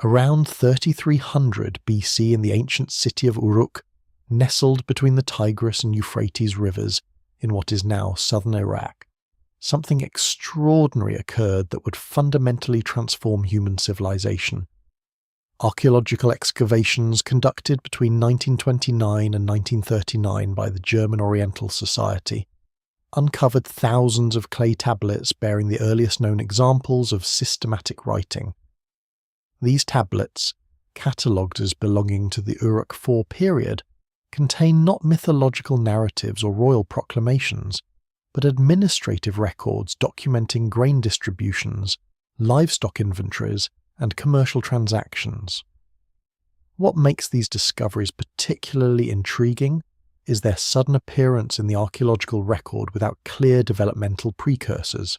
Around 3300 BC in the ancient city of Uruk, nestled between the Tigris and Euphrates rivers in what is now southern Iraq, something extraordinary occurred that would fundamentally transform human civilization. Archaeological excavations conducted between 1929 and 1939 by the German Oriental Society uncovered thousands of clay tablets bearing the earliest known examples of systematic writing. These tablets, catalogued as belonging to the Uruk IV period, contain not mythological narratives or royal proclamations, but administrative records documenting grain distributions, livestock inventories, and commercial transactions. What makes these discoveries particularly intriguing is their sudden appearance in the archaeological record without clear developmental precursors.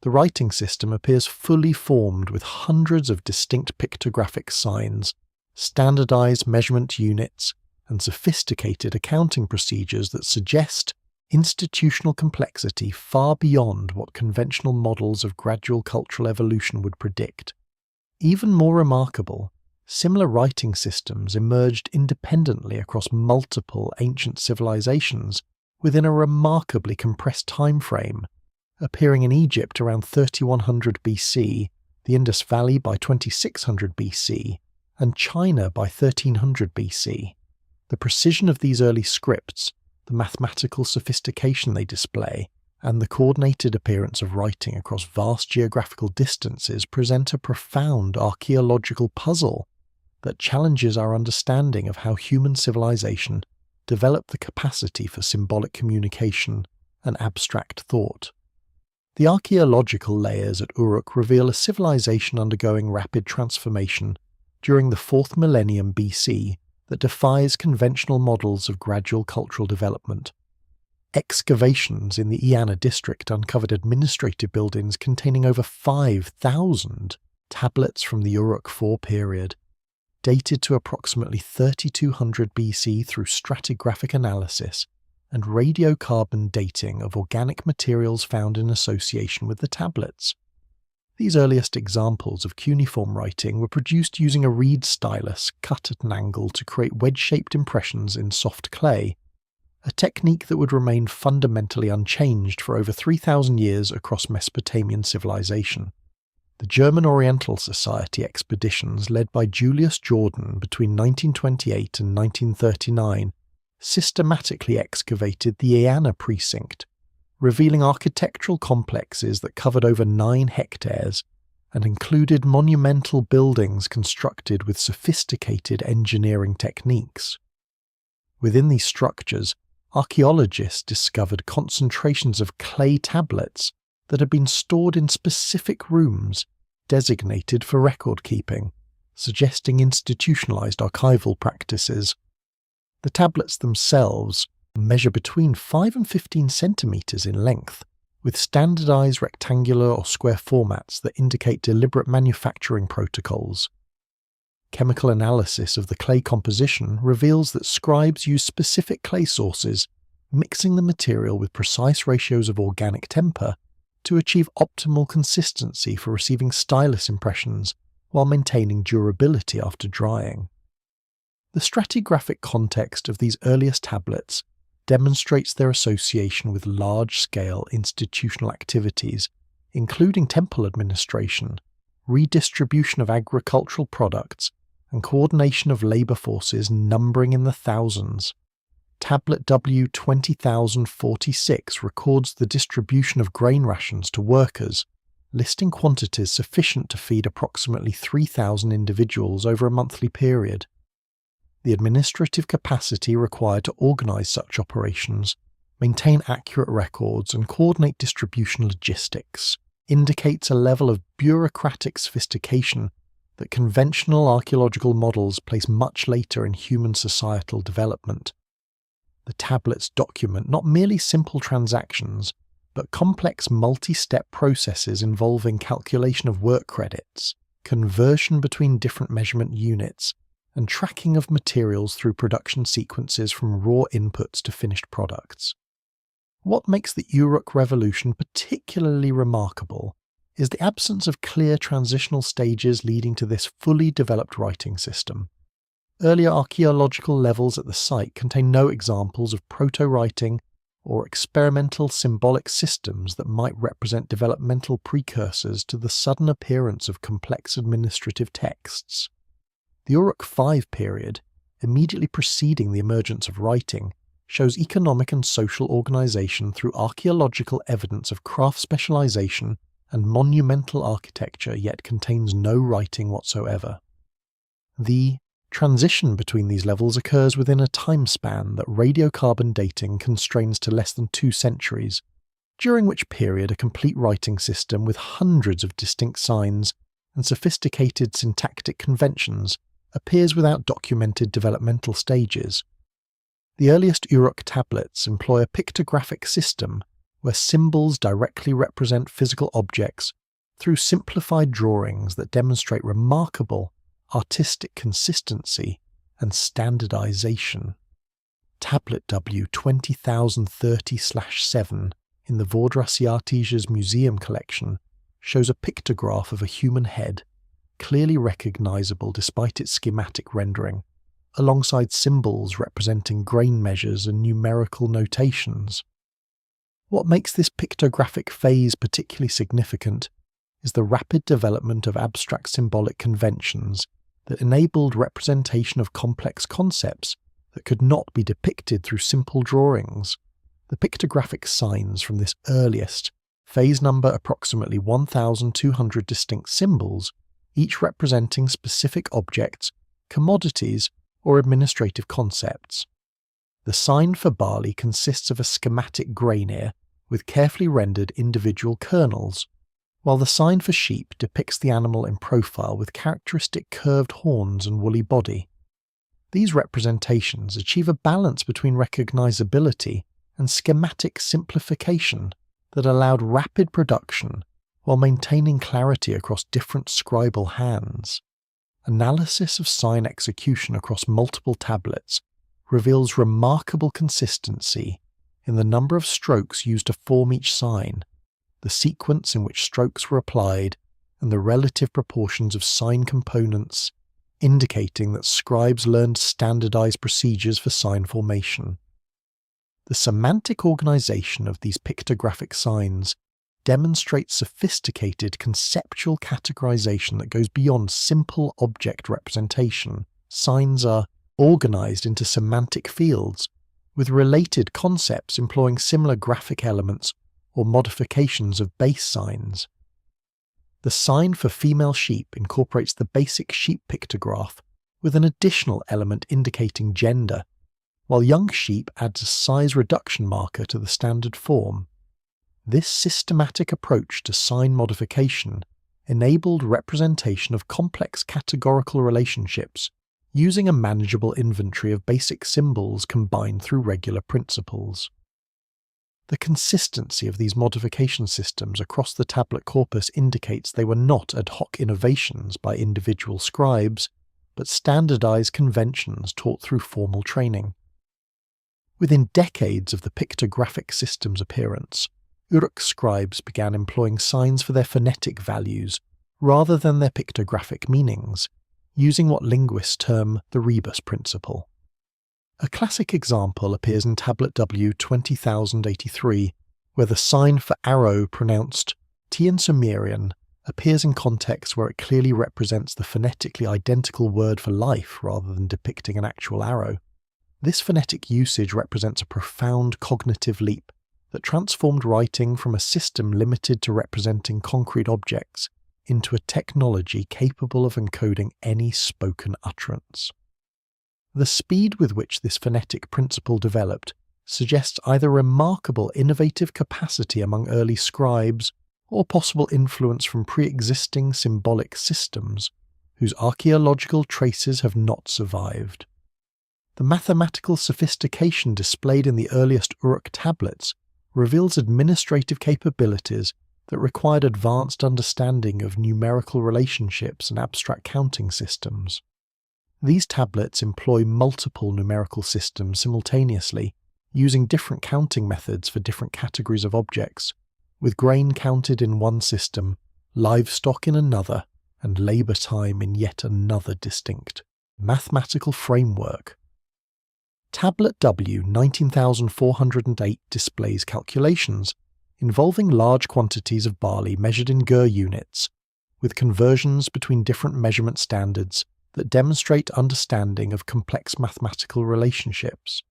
The writing system appears fully formed with hundreds of distinct pictographic signs, standardized measurement units, and sophisticated accounting procedures that suggest institutional complexity far beyond what conventional models of gradual cultural evolution would predict. Even more remarkable, similar writing systems emerged independently across multiple ancient civilizations within a remarkably compressed time frame, appearing in Egypt around 3100 BC, the Indus Valley by 2600 BC, and China by 1300 BC. The precision of these early scripts, the mathematical sophistication they display, and the coordinated appearance of writing across vast geographical distances present a profound archaeological puzzle that challenges our understanding of how human civilization developed the capacity for symbolic communication and abstract thought. The archaeological layers at Uruk reveal a civilization undergoing rapid transformation during the 4th millennium BC that defies conventional models of gradual cultural development. Excavations in the Iana district uncovered administrative buildings containing over 5,000 tablets from the Uruk IV period, dated to approximately 3200 BC through stratigraphic analysis and radiocarbon dating of organic materials found in association with the tablets. These earliest examples of cuneiform writing were produced using a reed stylus cut at an angle to create wedge-shaped impressions in soft clay, a technique that would remain fundamentally unchanged for over 3,000 years across Mesopotamian civilization. The German Oriental Society expeditions led by Julius Jordan between 1928 and 1939 systematically excavated the Eanna precinct, revealing architectural complexes that covered over 9 hectares and included monumental buildings constructed with sophisticated engineering techniques. Within these structures, archaeologists discovered concentrations of clay tablets that had been stored in specific rooms designated for record keeping, suggesting institutionalized archival practices. The tablets themselves measure between 5 and 15 centimeters in length, with standardized rectangular or square formats that indicate deliberate manufacturing protocols. Chemical analysis of the clay composition reveals that scribes use specific clay sources, mixing the material with precise ratios of organic temper to achieve optimal consistency for receiving stylus impressions while maintaining durability after drying. The stratigraphic context of these earliest tablets demonstrates their association with large-scale institutional activities, including temple administration, redistribution of agricultural products, and coordination of labor forces numbering in the thousands. Tablet W 20,046 records the distribution of grain rations to workers, listing quantities sufficient to feed approximately 3,000 individuals over a monthly period. The administrative capacity required to organize such operations, maintain accurate records, and coordinate distribution logistics indicates a level of bureaucratic sophistication that conventional archaeological models place much later in human societal development. The tablets document not merely simple transactions, but complex multi-step processes involving calculation of work credits, conversion between different measurement units, and tracking of materials through production sequences from raw inputs to finished products. What makes the Uruk Revolution particularly remarkable is the absence of clear transitional stages leading to this fully developed writing system. Earlier archaeological levels at the site contain no examples of proto-writing or experimental symbolic systems that might represent developmental precursors to the sudden appearance of complex administrative texts. The Uruk V period, immediately preceding the emergence of writing, shows economic and social organization through archaeological evidence of craft specialization and monumental architecture, yet contains no writing whatsoever. The transition between these levels occurs within a time span that radiocarbon dating constrains to less than 2 centuries, during which period a complete writing system with hundreds of distinct signs and sophisticated syntactic conventions appears without documented developmental stages. The earliest Uruk tablets employ a pictographic system where symbols directly represent physical objects through simplified drawings that demonstrate remarkable artistic consistency and standardization. Tablet W 20030/7 in the Vodrasiartige's museum collection shows a pictograph of a human head, clearly recognizable despite its schematic rendering, alongside symbols representing grain measures and numerical notations. What makes this pictographic phase particularly significant is the rapid development of abstract symbolic conventions that enabled representation of complex concepts that could not be depicted through simple drawings. The pictographic signs from this earliest phase number approximately 1,200 distinct symbols, each representing specific objects, commodities, or administrative concepts. The sign for barley consists of a schematic grain ear with carefully rendered individual kernels, while the sign for sheep depicts the animal in profile with characteristic curved horns and woolly body. These representations achieve a balance between recognizability and schematic simplification that allowed rapid production while maintaining clarity across different scribal hands. Analysis of sign execution across multiple tablets reveals remarkable consistency in the number of strokes used to form each sign, the sequence in which strokes were applied, and the relative proportions of sign components, indicating that scribes learned standardized procedures for sign formation. The semantic organization of these pictographic signs demonstrates sophisticated conceptual categorization that goes beyond simple object representation. Signs are organized into semantic fields, with related concepts employing similar graphic elements or modifications of base signs. The sign for female sheep incorporates the basic sheep pictograph with an additional element indicating gender, while young sheep adds a size reduction marker to the standard form. This systematic approach to sign modification enabled representation of complex categorical relationships using a manageable inventory of basic symbols combined through regular principles. The consistency of these modification systems across the tablet corpus indicates they were not ad hoc innovations by individual scribes, but standardized conventions taught through formal training. Within decades of the pictographic system's appearance, Uruk scribes began employing signs for their phonetic values rather than their pictographic meanings, using what linguists term the rebus principle. A classic example appears in Tablet W 20083, where the sign for arrow pronounced T in Sumerian appears in context where it clearly represents the phonetically identical word for life rather than depicting an actual arrow. This phonetic usage represents a profound cognitive leap that transformed writing from a system limited to representing concrete objects into a technology capable of encoding any spoken utterance. The speed with which this phonetic principle developed suggests either remarkable innovative capacity among early scribes or possible influence from pre-existing symbolic systems whose archaeological traces have not survived. The mathematical sophistication displayed in the earliest Uruk tablets reveals administrative capabilities that required advanced understanding of numerical relationships and abstract counting systems. These tablets employ multiple numerical systems simultaneously, using different counting methods for different categories of objects, with grain counted in one system, livestock in another, and labour time in yet another distinct. Mathematical framework. Tablet W 19,408 displays calculations involving large quantities of barley measured in gur units, with conversions between different measurement standards that demonstrate understanding of complex mathematical relationships.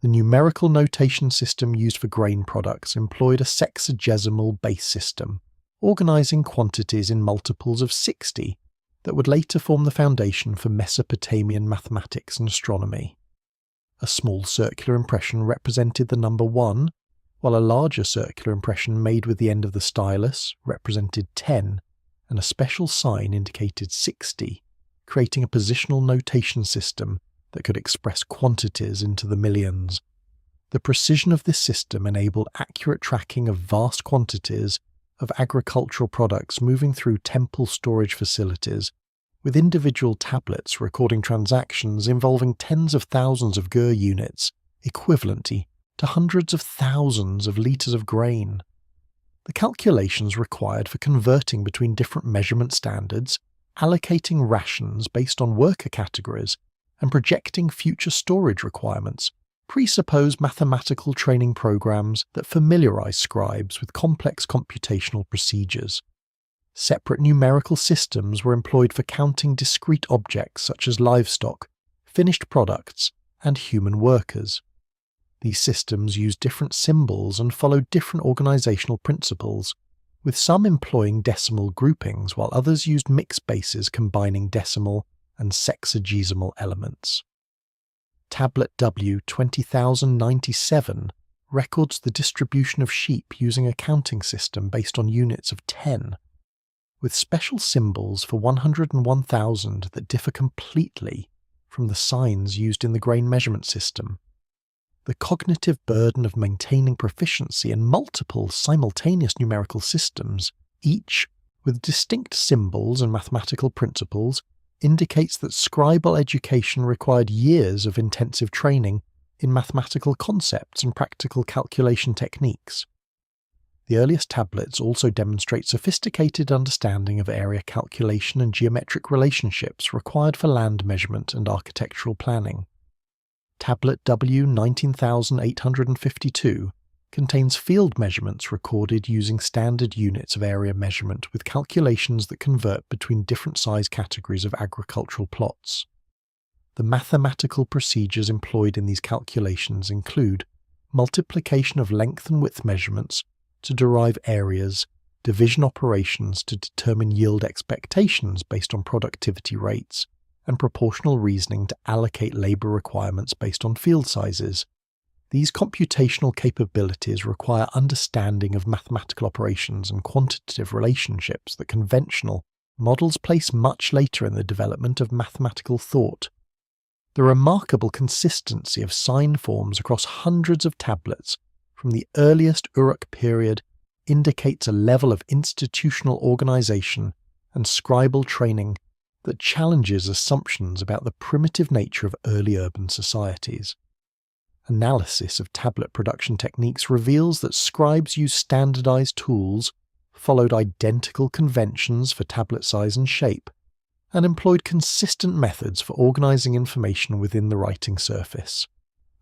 The numerical notation system used for grain products employed a sexagesimal base system, organising quantities in multiples of 60 that would later form the foundation for Mesopotamian mathematics and astronomy. A small circular impression represented the number 1, while a larger circular impression made with the end of the stylus represented 10, and a special sign indicated 60, creating a positional notation system that could express quantities into the millions. The precision of this system enabled accurate tracking of vast quantities of agricultural products moving through temple storage facilities, with individual tablets recording transactions involving tens of thousands of gur units, equivalent to hundreds of thousands of litres of grain. The calculations required for converting between different measurement standards, allocating rations based on worker categories, and projecting future storage requirements presuppose mathematical training programs that familiarize scribes with complex computational procedures. Separate numerical systems were employed for counting discrete objects such as livestock, finished products, and human workers. These systems used different symbols and followed different organizational principles, with some employing decimal groupings while others used mixed bases combining decimal and sexagesimal elements. Tablet W 20,097 records the distribution of sheep using a counting system based on units of 10, with special symbols for 101,000 that differ completely from the signs used in the grain measurement system. The cognitive burden of maintaining proficiency in multiple simultaneous numerical systems, each with distinct symbols and mathematical principles, indicates that scribal education required years of intensive training in mathematical concepts and practical calculation techniques. The earliest tablets also demonstrate sophisticated understanding of area calculation and geometric relationships required for land measurement and architectural planning. Tablet W 19,852 contains field measurements recorded using standard units of area measurement with calculations that convert between different size categories of agricultural plots. The mathematical procedures employed in these calculations include multiplication of length and width measurements to derive areas, division operations to determine yield expectations based on productivity rates, and proportional reasoning to allocate labour requirements based on field sizes. These computational capabilities require understanding of mathematical operations and quantitative relationships that conventional models place much later in the development of mathematical thought. The remarkable consistency of sign forms across hundreds of tablets from the earliest Uruk period indicates a level of institutional organisation and scribal training that challenges assumptions about the primitive nature of early urban societies. Analysis of tablet production techniques reveals that scribes used standardized tools, followed identical conventions for tablet size and shape, and employed consistent methods for organizing information within the writing surface.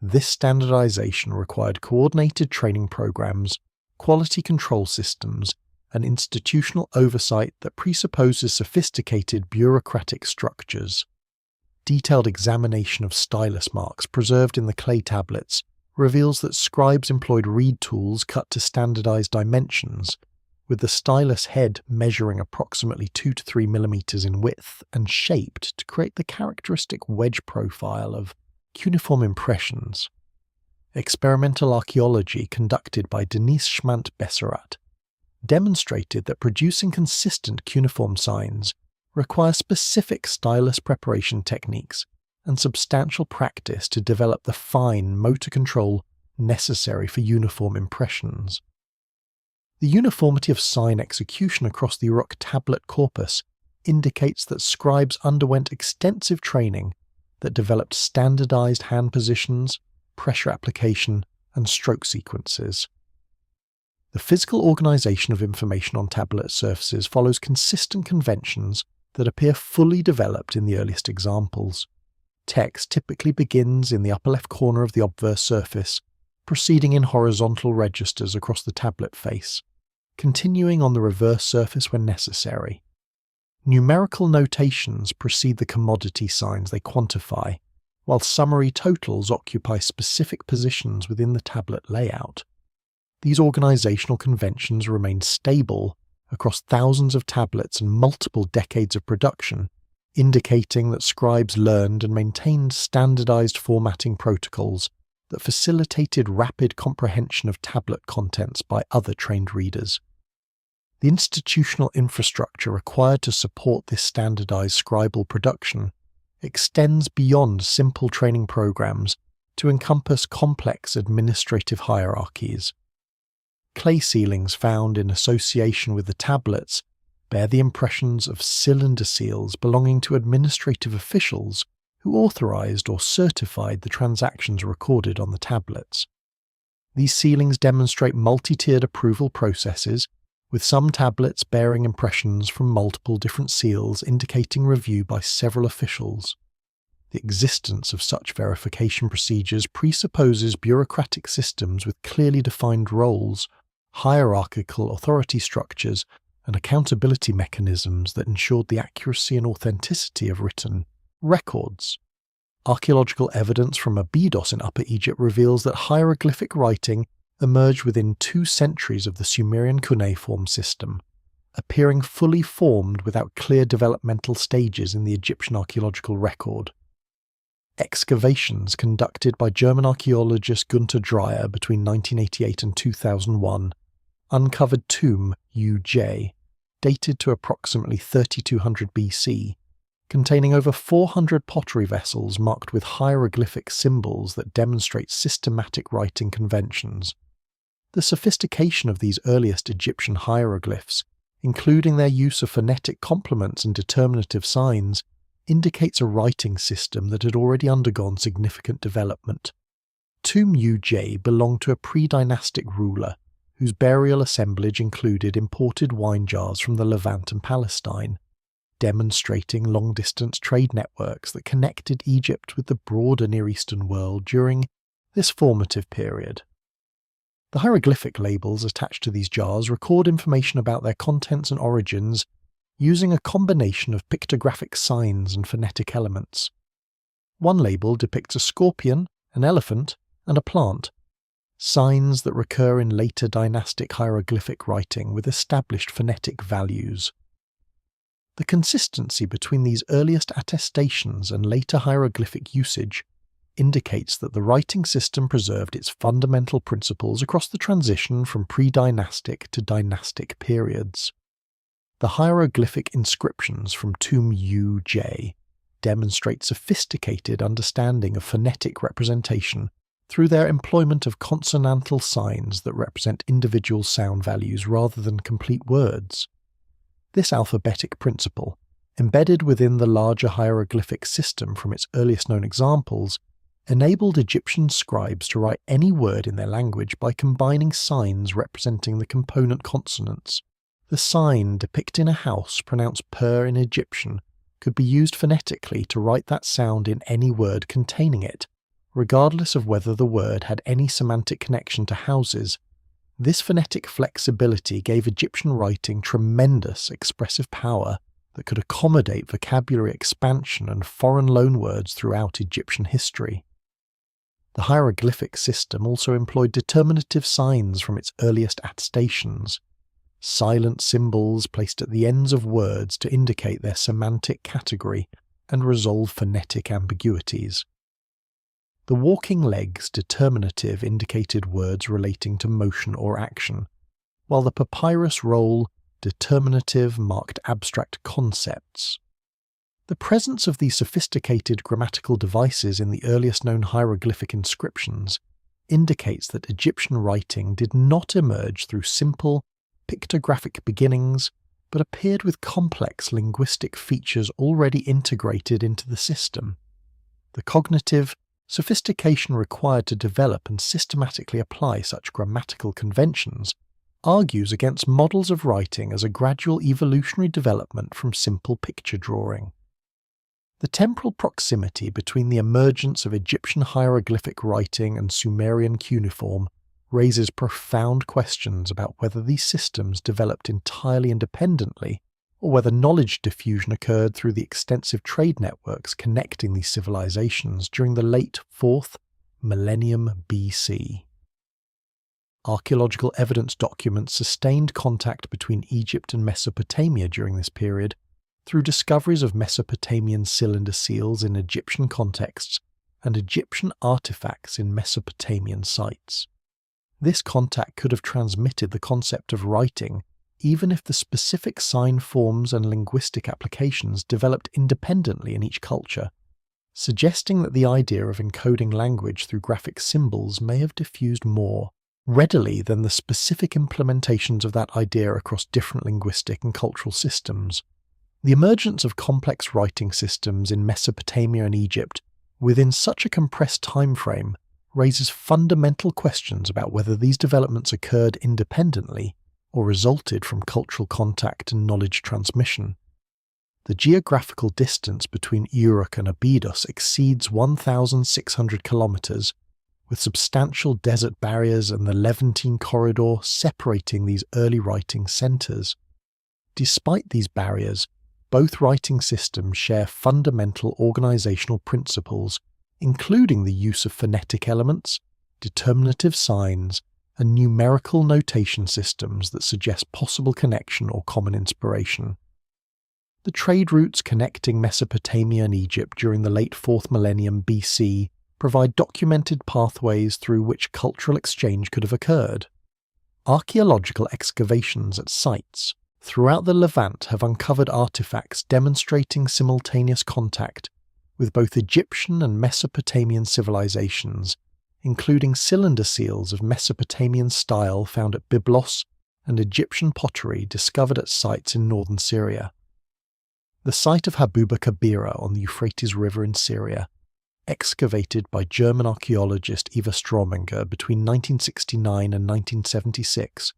This standardization required coordinated training programs, quality control systems, and institutional oversight that presupposes sophisticated bureaucratic structures. Detailed examination of stylus marks preserved in the clay tablets reveals that scribes employed reed tools cut to standardized dimensions, with the stylus head measuring approximately 2 to 3 millimeters in width and shaped to create the characteristic wedge profile of cuneiform impressions. Experimental archaeology conducted by Denise Schmant-Besserat demonstrated that producing consistent cuneiform signs require specific stylus preparation techniques and substantial practice to develop the fine motor control necessary for uniform impressions. The uniformity of sign execution across the Uruk tablet corpus indicates that scribes underwent extensive training that developed standardized hand positions, pressure application, and stroke sequences. The physical organization of information on tablet surfaces follows consistent conventions that appear fully developed in the earliest examples. Text typically begins in the upper left corner of the obverse surface, proceeding in horizontal registers across the tablet face, continuing on the reverse surface when necessary. Numerical notations precede the commodity signs they quantify, while summary totals occupy specific positions within the tablet layout. These organizational conventions remain stable across thousands of tablets and multiple decades of production, indicating that scribes learned and maintained standardized formatting protocols that facilitated rapid comprehension of tablet contents by other trained readers. The institutional infrastructure required to support this standardized scribal production extends beyond simple training programs to encompass complex administrative hierarchies. Clay ceilings found in association with the tablets bear the impressions of cylinder seals belonging to administrative officials who authorized or certified the transactions recorded on the tablets. These ceilings demonstrate multi-tiered approval processes, with some tablets bearing impressions from multiple different seals indicating review by several officials. The existence of such verification procedures presupposes bureaucratic systems with clearly defined roles, hierarchical authority structures, and accountability mechanisms that ensured the accuracy and authenticity of written records. Archaeological evidence from Abydos in Upper Egypt reveals that hieroglyphic writing emerged within 2 centuries of the Sumerian cuneiform system, appearing fully formed without clear developmental stages in the Egyptian archaeological record. Excavations conducted by German archaeologist Gunther Dreyer between 1988 and 2001 uncovered tomb UJ, dated to approximately 3200 BC, containing over 400 pottery vessels marked with hieroglyphic symbols that demonstrate systematic writing conventions. The sophistication of these earliest Egyptian hieroglyphs, including their use of phonetic complements and determinative signs, indicates a writing system that had already undergone significant development. Tomb UJ belonged to a pre-dynastic ruler, whose burial assemblage included imported wine jars from the Levant and Palestine, demonstrating long-distance trade networks that connected Egypt with the broader Near Eastern world during this formative period. The hieroglyphic labels attached to these jars record information about their contents and origins using a combination of pictographic signs and phonetic elements. One label depicts a scorpion, an elephant, and a plant, signs that recur in later dynastic hieroglyphic writing with established phonetic values. The consistency between these earliest attestations and later hieroglyphic usage indicates that the writing system preserved its fundamental principles across the transition from pre-dynastic to dynastic periods. The hieroglyphic inscriptions from Tomb UJ demonstrate sophisticated understanding of phonetic representation through their employment of consonantal signs that represent individual sound values rather than complete words. This alphabetic principle, embedded within the larger hieroglyphic system from its earliest known examples, enabled Egyptian scribes to write any word in their language by combining signs representing the component consonants. The sign depicting a house pronounced per in Egyptian could be used phonetically to write that sound in any word containing it, regardless of whether the word had any semantic connection to houses. This phonetic flexibility gave Egyptian writing tremendous expressive power that could accommodate vocabulary expansion and foreign loanwords throughout Egyptian history. The hieroglyphic system also employed determinative signs from its earliest attestations, silent symbols placed at the ends of words to indicate their semantic category and resolve phonetic ambiguities. The walking legs determinative indicated words relating to motion or action, while the papyrus roll determinative marked abstract concepts. The presence of these sophisticated grammatical devices in the earliest known hieroglyphic inscriptions indicates that Egyptian writing did not emerge through simple, pictographic beginnings, but appeared with complex linguistic features already integrated into the system. The cognitive sophistication required to develop and systematically apply such grammatical conventions argues against models of writing as a gradual evolutionary development from simple picture drawing. The temporal proximity between the emergence of Egyptian hieroglyphic writing and Sumerian cuneiform raises profound questions about whether these systems developed entirely independently or whether knowledge diffusion occurred through the extensive trade networks connecting these civilizations during the late 4th millennium BC. Archaeological evidence documents sustained contact between Egypt and Mesopotamia during this period through discoveries of Mesopotamian cylinder seals in Egyptian contexts and Egyptian artifacts in Mesopotamian sites. This contact could have transmitted the concept of writing even if the specific sign forms and linguistic applications developed independently in each culture, suggesting that the idea of encoding language through graphic symbols may have diffused more readily than the specific implementations of that idea across different linguistic and cultural systems. The emergence of complex writing systems in Mesopotamia and Egypt within such a compressed time frame raises fundamental questions about whether these developments occurred independently or resulted from cultural contact and knowledge transmission. The geographical distance between Uruk and Abydos exceeds 1,600 kilometers, with substantial desert barriers and the Levantine corridor separating these early writing centers. Despite these barriers, both writing systems share fundamental organizational principles, including the use of phonetic elements, determinative signs, and numerical notation systems that suggest possible connection or common inspiration. The trade routes connecting Mesopotamia and Egypt during the late 4th millennium BC provide documented pathways through which cultural exchange could have occurred. Archaeological excavations at sites throughout the Levant have uncovered artifacts demonstrating simultaneous contact with both Egyptian and Mesopotamian civilizations, including cylinder seals of Mesopotamian style found at Byblos and Egyptian pottery discovered at sites in northern Syria. The site of Habuba Kabira on the Euphrates River in Syria, excavated by German archaeologist Eva Strominger between 1969 and 1976,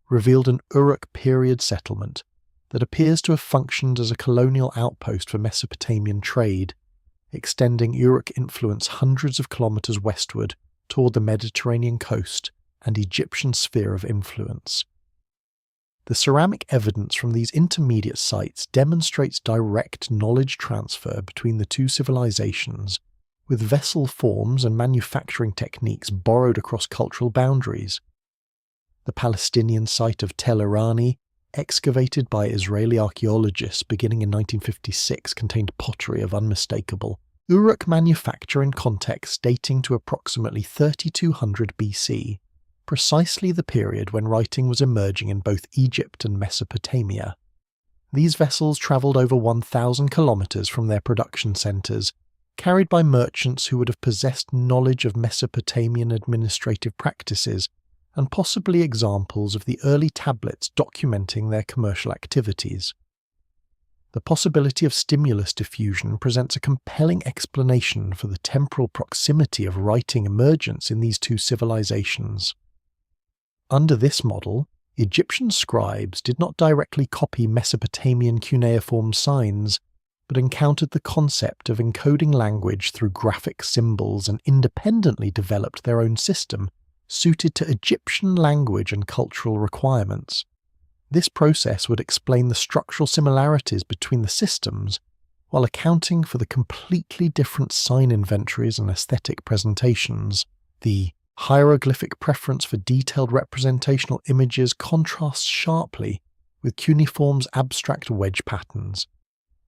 revealed an Uruk period settlement that appears to have functioned as a colonial outpost for Mesopotamian trade, extending Uruk influence hundreds of kilometers westward toward the Mediterranean coast and Egyptian sphere of influence. The ceramic evidence from these intermediate sites demonstrates direct knowledge transfer between the two civilizations, with vessel forms and manufacturing techniques borrowed across cultural boundaries. The Palestinian site of Tel Irani, excavated by Israeli archaeologists beginning in 1956, contained pottery of unmistakable Uruk manufacture in context dating to approximately 3200 BC, precisely the period when writing was emerging in both Egypt and Mesopotamia. These vessels travelled over 1,000 kilometers from their production centres, carried by merchants who would have possessed knowledge of Mesopotamian administrative practices and possibly examples of the early tablets documenting their commercial activities. The possibility of stimulus diffusion presents a compelling explanation for the temporal proximity of writing emergence in these two civilizations. Under this model, Egyptian scribes did not directly copy Mesopotamian cuneiform signs, but encountered the concept of encoding language through graphic symbols and independently developed their own system suited to Egyptian language and cultural requirements. This process would explain the structural similarities between the systems, while accounting for the completely different sign inventories and aesthetic presentations. The hieroglyphic preference for detailed representational images contrasts sharply with cuneiform's abstract wedge patterns.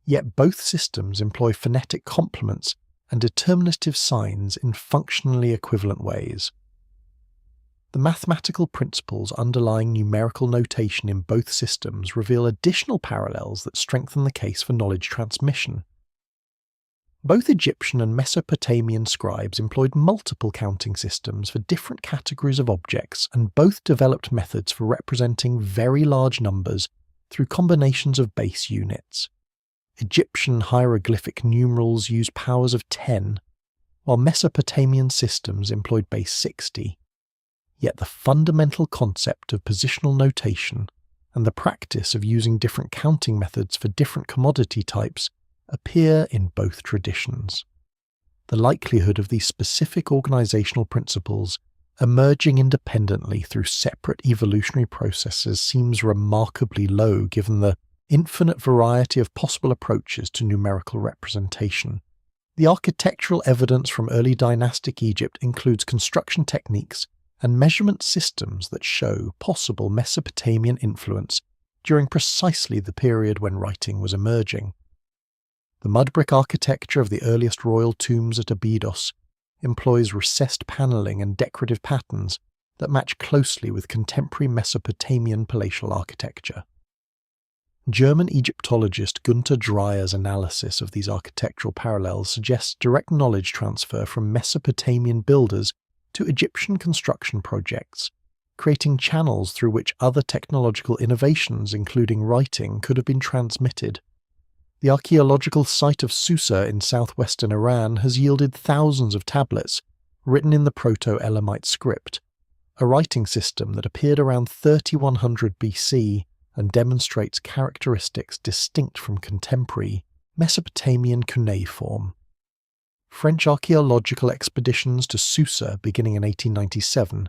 Yet both systems employ phonetic complements and determinative signs in functionally equivalent ways. The mathematical principles underlying numerical notation in both systems reveal additional parallels that strengthen the case for knowledge transmission. Both Egyptian and Mesopotamian scribes employed multiple counting systems for different categories of objects, and both developed methods for representing very large numbers through combinations of base units. Egyptian hieroglyphic numerals used powers of 10, while Mesopotamian systems employed base 60. Yet the fundamental concept of positional notation and the practice of using different counting methods for different commodity types appear in both traditions. The likelihood of these specific organizational principles emerging independently through separate evolutionary processes seems remarkably low given the infinite variety of possible approaches to numerical representation. The architectural evidence from early dynastic Egypt includes construction techniques and measurement systems that show possible Mesopotamian influence during precisely the period when writing was emerging. The mud brick architecture of the earliest royal tombs at Abydos employs recessed paneling and decorative patterns that match closely with contemporary Mesopotamian palatial architecture. German Egyptologist Günter Dreyer's analysis of these architectural parallels suggests direct knowledge transfer from Mesopotamian builders to Egyptian construction projects, creating channels through which other technological innovations, including writing, could have been transmitted. The archaeological site of Susa in southwestern Iran has yielded thousands of tablets written in the Proto-Elamite script, a writing system that appeared around 3100 BC and demonstrates characteristics distinct from contemporary Mesopotamian cuneiform. French archaeological expeditions to Susa beginning in 1897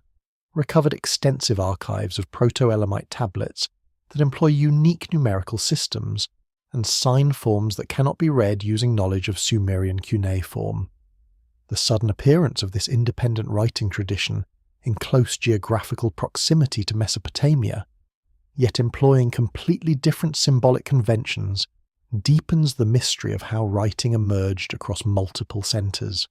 recovered extensive archives of Proto-Elamite tablets that employ unique numerical systems and sign forms that cannot be read using knowledge of Sumerian cuneiform. The sudden appearance of this independent writing tradition in close geographical proximity to Mesopotamia, yet employing completely different symbolic conventions, deepens the mystery of how writing emerged across multiple centres.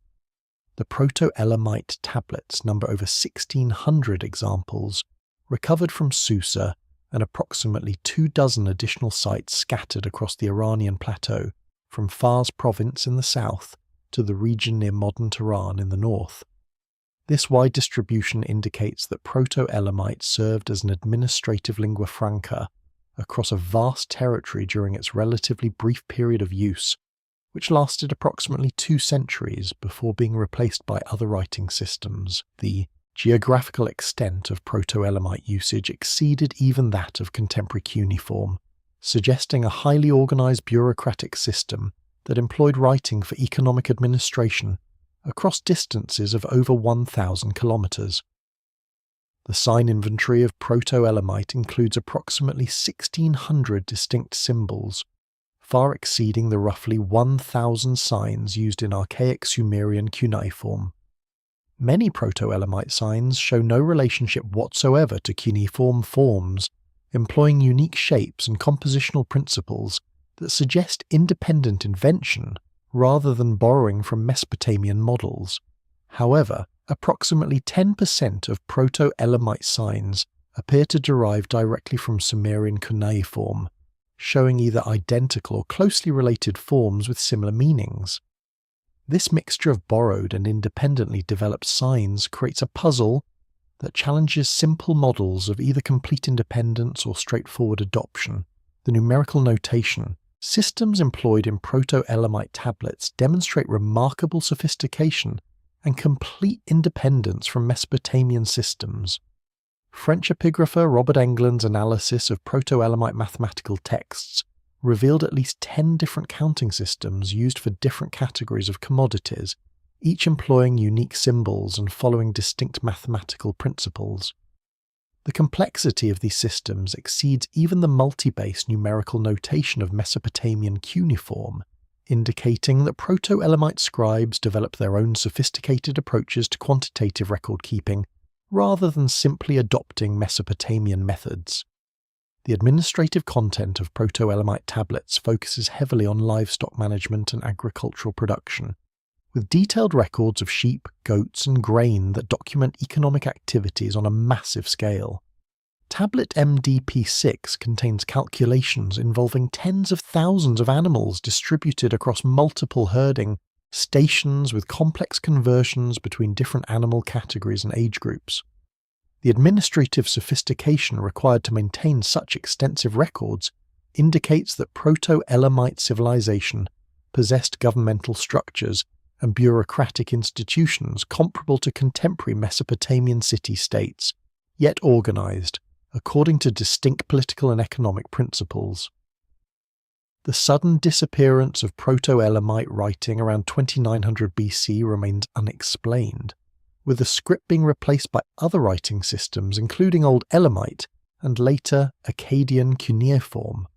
The Proto-Elamite tablets number over 1,600 examples, recovered from Susa and approximately 24 additional sites scattered across the Iranian plateau, from Fars province in the south to the region near modern Tehran in the north. This wide distribution indicates that Proto-Elamite served as an administrative lingua franca across a vast territory during its relatively brief period of use, which lasted approximately 2 centuries before being replaced by other writing systems. The geographical extent of Proto-Elamite usage exceeded even that of contemporary cuneiform, suggesting a highly organized bureaucratic system that employed writing for economic administration across distances of over 1,000 kilometers. The sign inventory of Proto-Elamite includes approximately 1,600 distinct symbols, far exceeding the roughly 1,000 signs used in archaic Sumerian cuneiform. Many Proto-Elamite signs show no relationship whatsoever to cuneiform forms, employing unique shapes and compositional principles that suggest independent invention rather than borrowing from Mesopotamian models. However, approximately 10% of Proto-Elamite signs appear to derive directly from Sumerian cuneiform, showing either identical or closely related forms with similar meanings. This mixture of borrowed and independently developed signs creates a puzzle that challenges simple models of either complete independence or straightforward adoption. The numerical notation systems employed in Proto-Elamite tablets demonstrate remarkable sophistication and complete independence from Mesopotamian systems. French epigrapher Robert Englund's analysis of Proto-Elamite mathematical texts revealed at least 10 different counting systems used for different categories of commodities, each employing unique symbols and following distinct mathematical principles. The complexity of these systems exceeds even the multi-base numerical notation of Mesopotamian cuneiform, indicating that Proto-Elamite scribes developed their own sophisticated approaches to quantitative record-keeping rather than simply adopting Mesopotamian methods. The administrative content of Proto-Elamite tablets focuses heavily on livestock management and agricultural production, with detailed records of sheep, goats, and grain that document economic activities on a massive scale. Tablet MDP6 contains calculations involving tens of thousands of animals distributed across multiple herding stations with complex conversions between different animal categories and age groups. The administrative sophistication required to maintain such extensive records indicates that Proto-Elamite civilization possessed governmental structures and bureaucratic institutions comparable to contemporary Mesopotamian city-states, yet organized according to distinct political and economic principles. The sudden disappearance of Proto-Elamite writing around 2900 BC remains unexplained, with the script being replaced by other writing systems including Old Elamite and later Akkadian Cuneiform.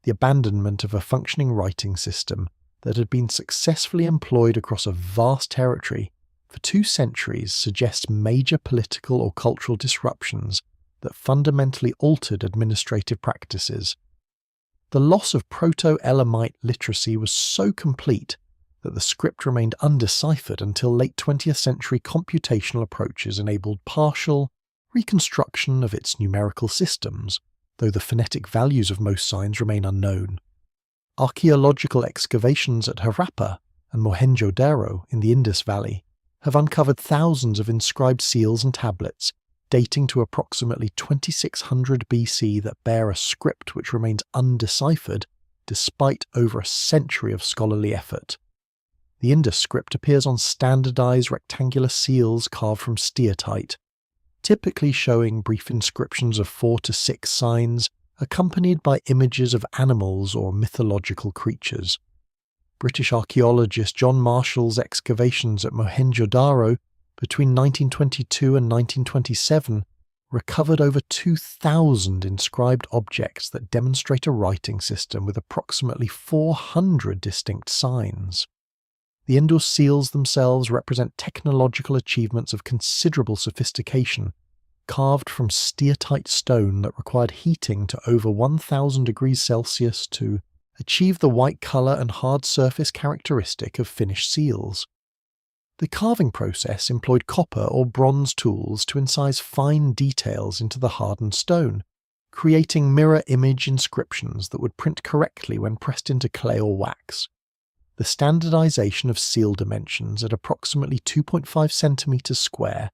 The abandonment of a functioning writing system that had been successfully employed across a vast territory for 2 centuries suggests major political or cultural disruptions that fundamentally altered administrative practices. The loss of Proto-Elamite literacy was so complete that the script remained undeciphered until late 20th century computational approaches enabled partial reconstruction of its numerical systems, though the phonetic values of most signs remain unknown. Archaeological excavations at Harappa and Mohenjo-Daro in the Indus Valley have uncovered thousands of inscribed seals and tablets dating to approximately 2600 BC that bear a script which remains undeciphered despite over a century of scholarly effort. The Indus script appears on standardized rectangular seals carved from steatite, typically showing brief inscriptions of 4 to 6 signs accompanied by images of animals or mythological creatures. British archaeologist John Marshall's excavations at Mohenjo-Daro between 1922 and 1927 recovered over 2,000 inscribed objects that demonstrate a writing system with approximately 400 distinct signs. The Indus seals themselves represent technological achievements of considerable sophistication, carved from steatite stone that required heating to over 1000 degrees Celsius to achieve the white colour and hard surface characteristic of finished seals. The carving process employed copper or bronze tools to incise fine details into the hardened stone, creating mirror image inscriptions that would print correctly when pressed into clay or wax. The standardization of seal dimensions at approximately 2.5 centimeters square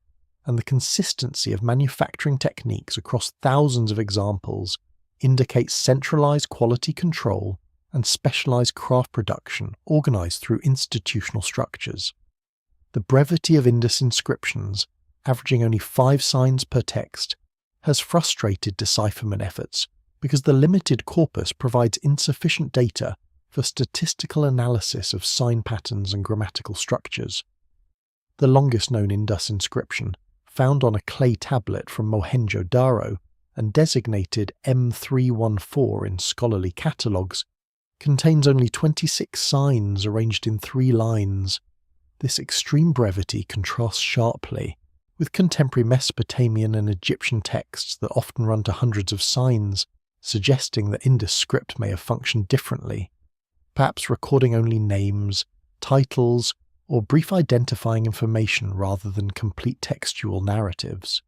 and the consistency of manufacturing techniques across thousands of examples indicates centralized quality control and specialized craft production organized through institutional structures. The brevity of Indus inscriptions, averaging only 5 signs per text, has frustrated decipherment efforts because the limited corpus provides insufficient data for statistical analysis of sign patterns and grammatical structures. The longest known Indus inscription, found on a clay tablet from Mohenjo-Daro and designated M314 in scholarly catalogues, contains only 26 signs arranged in 3 lines. This extreme brevity contrasts sharply with contemporary Mesopotamian and Egyptian texts that often run to hundreds of signs, suggesting that Indus script may have functioned differently, perhaps recording only names, titles, or brief identifying information rather than complete textual narratives.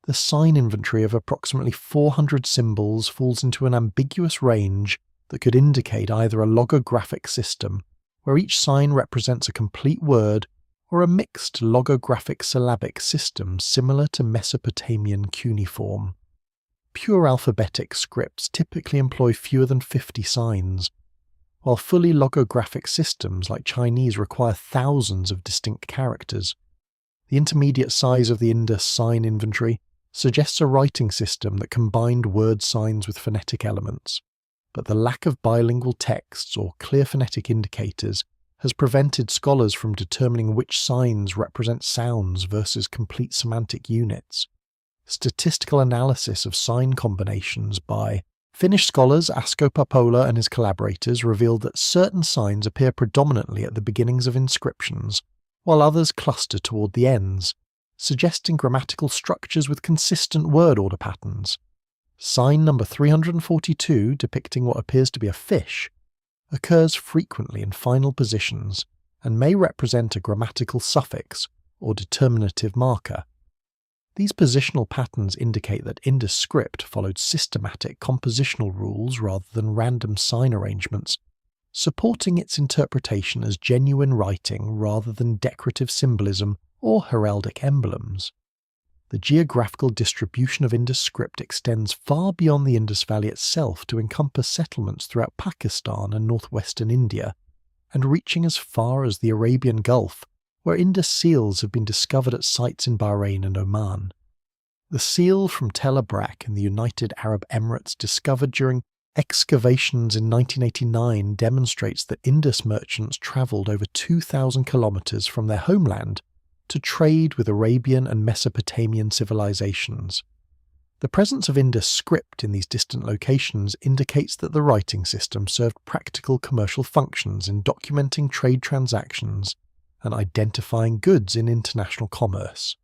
The sign inventory of approximately 400 symbols falls into an ambiguous range that could indicate either a logographic system, where each sign represents a complete word, or a mixed logographic syllabic system similar to Mesopotamian cuneiform. Pure alphabetic scripts typically employ fewer than 50 signs, while fully logographic systems like Chinese require thousands of distinct characters. The intermediate size of the Indus sign inventory suggests a writing system that combined word signs with phonetic elements, but the lack of bilingual texts or clear phonetic indicators has prevented scholars from determining which signs represent sounds versus complete semantic units. Statistical analysis of sign combinations by Finnish scholars Asko Papola and his collaborators revealed that certain signs appear predominantly at the beginnings of inscriptions, while others cluster toward the ends, suggesting grammatical structures with consistent word order patterns. Sign number 342, depicting what appears to be a fish, occurs frequently in final positions and may represent a grammatical suffix or determinative marker. These positional patterns indicate that Indus script followed systematic compositional rules rather than random sign arrangements, supporting its interpretation as genuine writing rather than decorative symbolism or heraldic emblems. The geographical distribution of Indus script extends far beyond the Indus Valley itself to encompass settlements throughout Pakistan and northwestern India, and reaching as far as the Arabian Gulf, where Indus seals have been discovered at sites in Bahrain and Oman. The seal from Tel Abrak in the United Arab Emirates, discovered during excavations in 1989, demonstrates that Indus merchants travelled over 2,000 kilometres from their homeland to trade with Arabian and Mesopotamian civilizations. The presence of Indus script in these distant locations indicates that the writing system served practical commercial functions in documenting trade transactions and identifying goods in international commerce.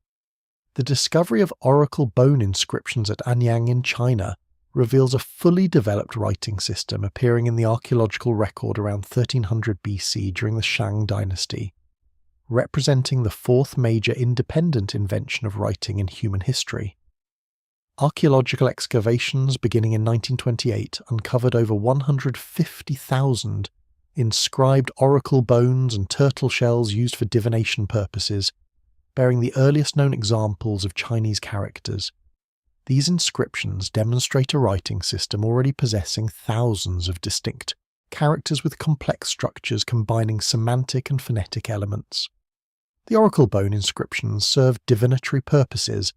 The discovery of oracle bone inscriptions at Anyang in China reveals a fully developed writing system appearing in the archaeological record around 1300 BC during the Shang dynasty, representing the fourth major independent invention of writing in human history. Archaeological excavations beginning in 1928 uncovered over 150,000 inscribed oracle bones and turtle shells used for divination purposes, bearing the earliest known examples of Chinese characters. These inscriptions demonstrate a writing system already possessing thousands of distinct characters with complex structures combining semantic and phonetic elements. The oracle bone inscriptions serve divinatory purposes,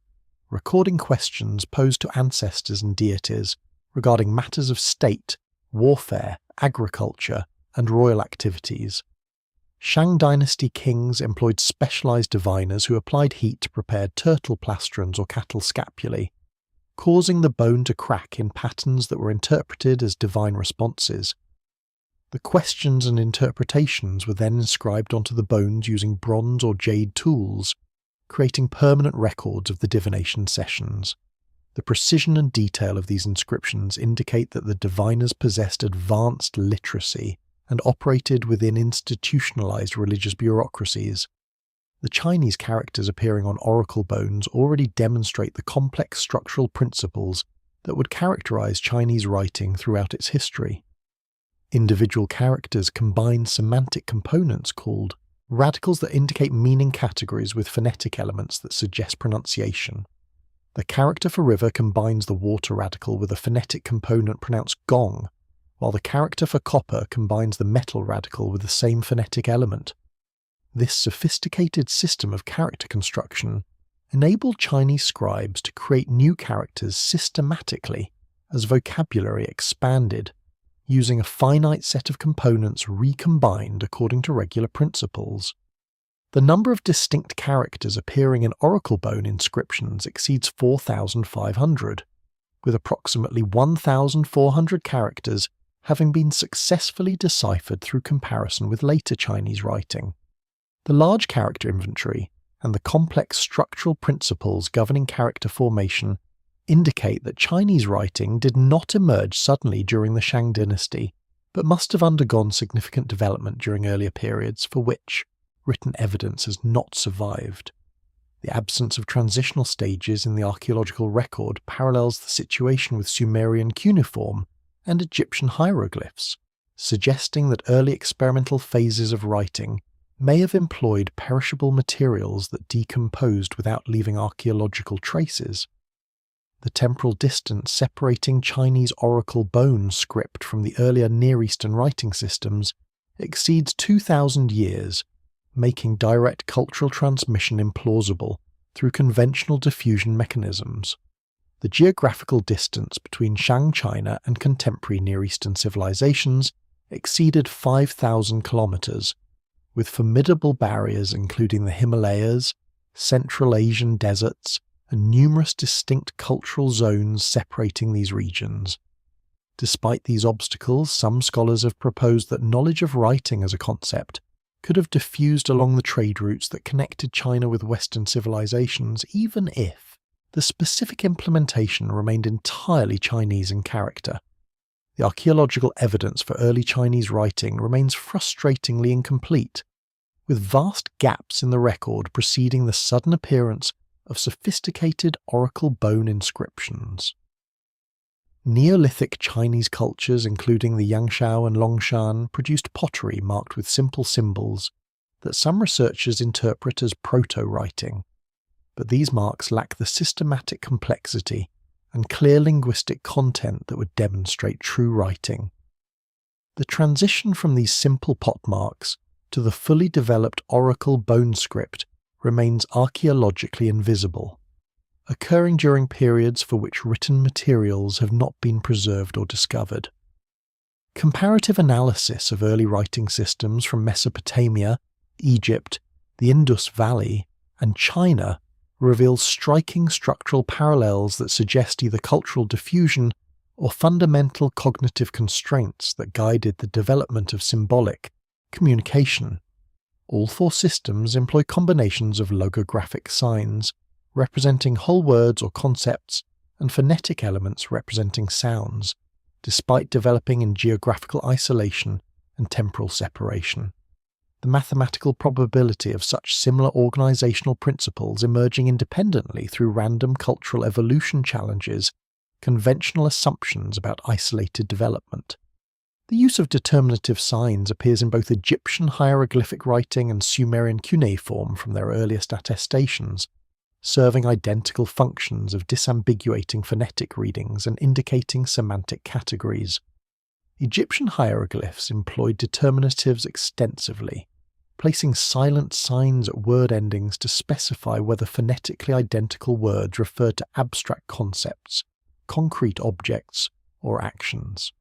recording questions posed to ancestors and deities regarding matters of state, warfare, agriculture, and royal activities. Shang dynasty kings employed specialized diviners who applied heat to prepare turtle plastrons or cattle scapulae, causing the bone to crack in patterns that were interpreted as divine responses. The questions and interpretations were then inscribed onto the bones using bronze or jade tools, creating permanent records of the divination sessions. The precision and detail of these inscriptions indicate that the diviners possessed advanced literacy and operated within institutionalized religious bureaucracies. The Chinese characters appearing on oracle bones already demonstrate the complex structural principles that would characterize Chinese writing throughout its history. Individual characters combine semantic components called radicals that indicate meaning categories with phonetic elements that suggest pronunciation. The character for river combines the water radical with a phonetic component pronounced gong, while the character for copper combines the metal radical with the same phonetic element. This sophisticated system of character construction enabled Chinese scribes to create new characters systematically as vocabulary expanded, using a finite set of components recombined according to regular principles. The number of distinct characters appearing in oracle bone inscriptions exceeds 4,500, with approximately 1,400 characters having been successfully deciphered through comparison with later Chinese writing. The large character inventory and the complex structural principles governing character formation indicate that Chinese writing did not emerge suddenly during the Shang dynasty, but must have undergone significant development during earlier periods for which written evidence has not survived. The absence of transitional stages in the archaeological record parallels the situation with Sumerian cuneiform and Egyptian hieroglyphs, suggesting that early experimental phases of writing may have employed perishable materials that decomposed without leaving archaeological traces. The temporal distance separating Chinese oracle bone script from the earlier Near Eastern writing systems exceeds 2,000 years, making direct cultural transmission implausible through conventional diffusion mechanisms. The geographical distance between Shang China and contemporary Near Eastern civilizations exceeded 5,000 kilometers, with formidable barriers including the Himalayas, Central Asian deserts, and numerous distinct cultural zones separating these regions. Despite these obstacles, some scholars have proposed that knowledge of writing as a concept could have diffused along the trade routes that connected China with Western civilizations, even if the specific implementation remained entirely Chinese in character. The archaeological evidence for early Chinese writing remains frustratingly incomplete, with vast gaps in the record preceding the sudden appearance of sophisticated oracle bone inscriptions. Neolithic Chinese cultures, including the Yangshao and Longshan, produced pottery marked with simple symbols that some researchers interpret as proto-writing, but these marks lack the systematic complexity and clear linguistic content that would demonstrate true writing. The transition from these simple pot marks to the fully developed oracle bone script remains archaeologically invisible, occurring during periods for which written materials have not been preserved or discovered. Comparative analysis of early writing systems from Mesopotamia, Egypt, the Indus Valley, and China reveals striking structural parallels that suggest either cultural diffusion or fundamental cognitive constraints that guided the development of symbolic communication. All four systems employ combinations of logographic signs, representing whole words or concepts, and phonetic elements representing sounds, despite developing in geographical isolation and temporal separation. The mathematical probability of such similar organizational principles emerging independently through random cultural evolution challenges conventional assumptions about isolated development. The use of determinative signs appears in both Egyptian hieroglyphic writing and Sumerian cuneiform from their earliest attestations, serving identical functions of disambiguating phonetic readings and indicating semantic categories. Egyptian hieroglyphs employed determinatives extensively, placing silent signs at word endings to specify whether phonetically identical words referred to abstract concepts, concrete objects, or actions.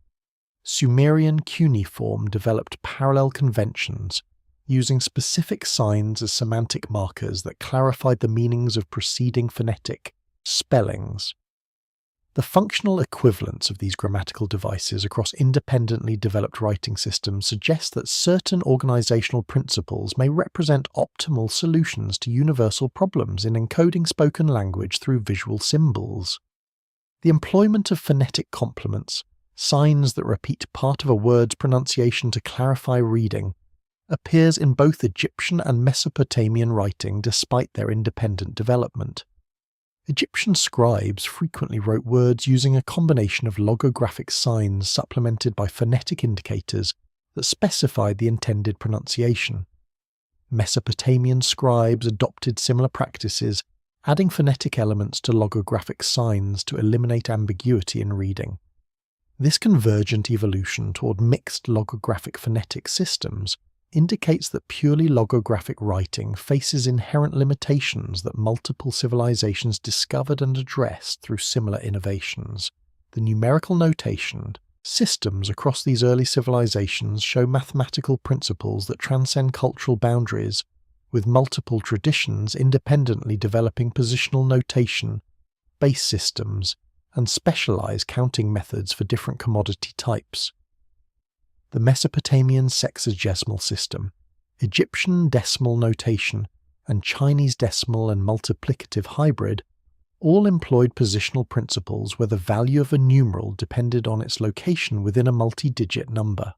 Sumerian cuneiform developed parallel conventions, using specific signs as semantic markers that clarified the meanings of preceding phonetic spellings. The functional equivalence of these grammatical devices across independently developed writing systems suggests that certain organizational principles may represent optimal solutions to universal problems in encoding spoken language through visual symbols. The employment of phonetic complements, signs that repeat part of a word's pronunciation to clarify reading, appears in both Egyptian and Mesopotamian writing despite their independent development. Egyptian scribes frequently wrote words using a combination of logographic signs supplemented by phonetic indicators that specified the intended pronunciation. Mesopotamian scribes adopted similar practices, adding phonetic elements to logographic signs to eliminate ambiguity in reading. This convergent evolution toward mixed logographic phonetic systems indicates that purely logographic writing faces inherent limitations that multiple civilizations discovered and addressed through similar innovations. The numerical notation systems across these early civilizations show mathematical principles that transcend cultural boundaries, with multiple traditions independently developing positional notation, base systems, and specialized counting methods for different commodity types. The Mesopotamian sexagesimal system, Egyptian decimal notation, and Chinese decimal and multiplicative hybrid all employed positional principles where the value of a numeral depended on its location within a multi-digit number.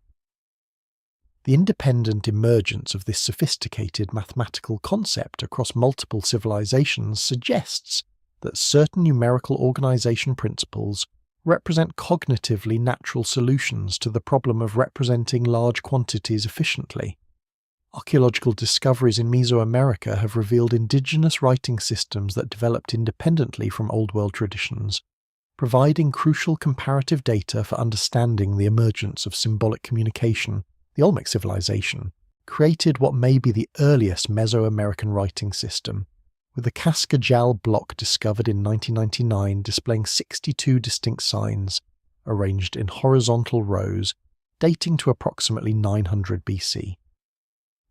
The independent emergence of this sophisticated mathematical concept across multiple civilizations suggests that certain numerical organization principles represent cognitively natural solutions to the problem of representing large quantities efficiently. Archaeological discoveries in Mesoamerica have revealed indigenous writing systems that developed independently from Old World traditions, providing crucial comparative data for understanding the emergence of symbolic communication. The Olmec civilization created what may be the earliest Mesoamerican writing system, with the Cascajal block discovered in 1999 displaying 62 distinct signs, arranged in horizontal rows, dating to approximately 900 BC.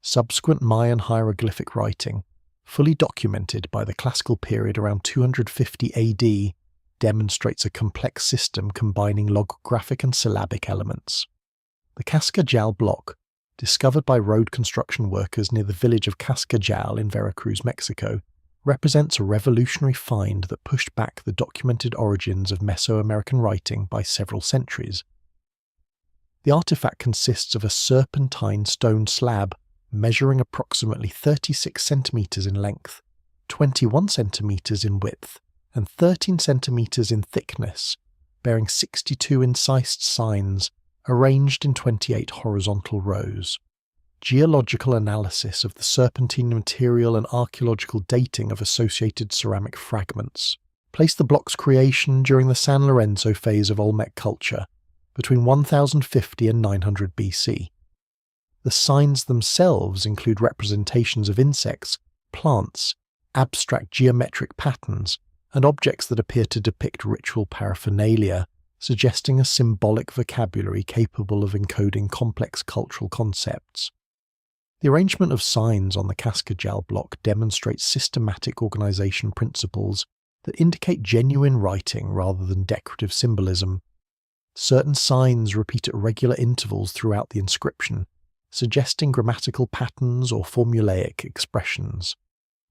Subsequent Mayan hieroglyphic writing, fully documented by the classical period around 250 AD, demonstrates a complex system combining logographic and syllabic elements. The Cascajal block, discovered by road construction workers near the village of Cascajal in Veracruz, Mexico, represents a revolutionary find that pushed back the documented origins of Mesoamerican writing by several centuries. The artifact consists of a serpentine stone slab measuring approximately 36 centimeters in length, 21 centimeters in width, and 13 centimeters in thickness, bearing 62 incised signs arranged in 28 horizontal rows. Geological analysis of the serpentine material and archaeological dating of associated ceramic fragments place the block's creation during the San Lorenzo phase of Olmec culture, between 1050 and 900 BC. The signs themselves include representations of insects, plants, abstract geometric patterns, and objects that appear to depict ritual paraphernalia, suggesting a symbolic vocabulary capable of encoding complex cultural concepts. The arrangement of signs on the cascabel block demonstrates systematic organization principles that indicate genuine writing rather than decorative symbolism. Certain signs repeat at regular intervals throughout the inscription, suggesting grammatical patterns or formulaic expressions.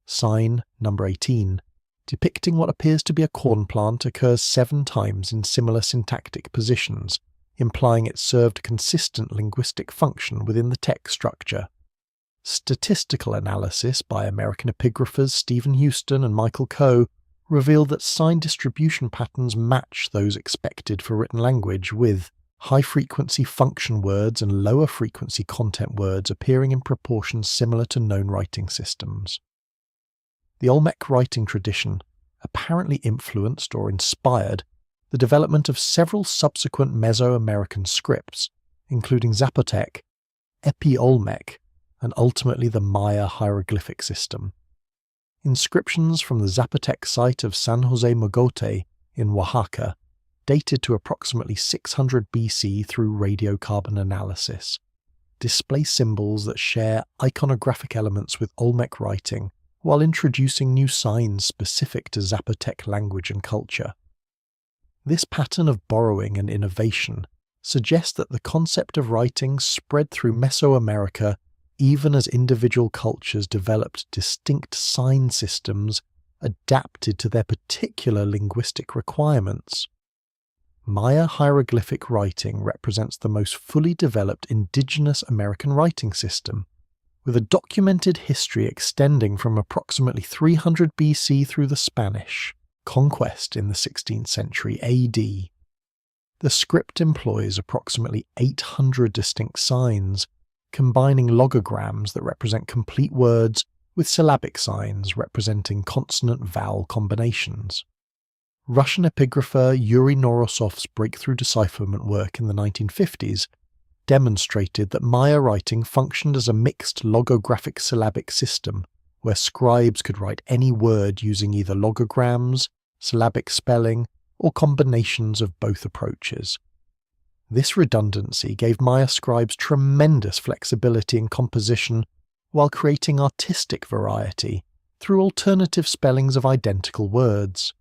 Sign number 18, depicting what appears to be a corn plant, occurs 7 times in similar syntactic positions, implying it served a consistent linguistic function within the text structure. Statistical analysis by American epigraphers Stephen Houston and Michael Coe revealed that sign distribution patterns match those expected for written language, with high-frequency function words and lower-frequency content words appearing in proportions similar to known writing systems. The Olmec writing tradition apparently influenced or inspired the development of several subsequent Mesoamerican scripts, including Zapotec, Epi-Olmec, and ultimately the Maya hieroglyphic system. Inscriptions from the Zapotec site of San Jose Mogote in Oaxaca, dated to approximately 600 BC through radiocarbon analysis, display symbols that share iconographic elements with Olmec writing while introducing new signs specific to Zapotec language and culture. This pattern of borrowing and innovation suggests that the concept of writing spread through Mesoamerica even as individual cultures developed distinct sign systems adapted to their particular linguistic requirements. Maya hieroglyphic writing represents the most fully developed indigenous American writing system, with a documented history extending from approximately 300 BC through the Spanish conquest in the 16th century AD. The script employs approximately 800 distinct signs, combining logograms that represent complete words with syllabic signs representing consonant-vowel combinations. Russian epigrapher Yuri Norosov's breakthrough decipherment work in the 1950s demonstrated that Maya writing functioned as a mixed logographic syllabic system where scribes could write any word using either logograms, syllabic spelling, or combinations of both approaches. This redundancy gave Maya scribes tremendous flexibility in composition while creating artistic variety through alternative spellings of identical words.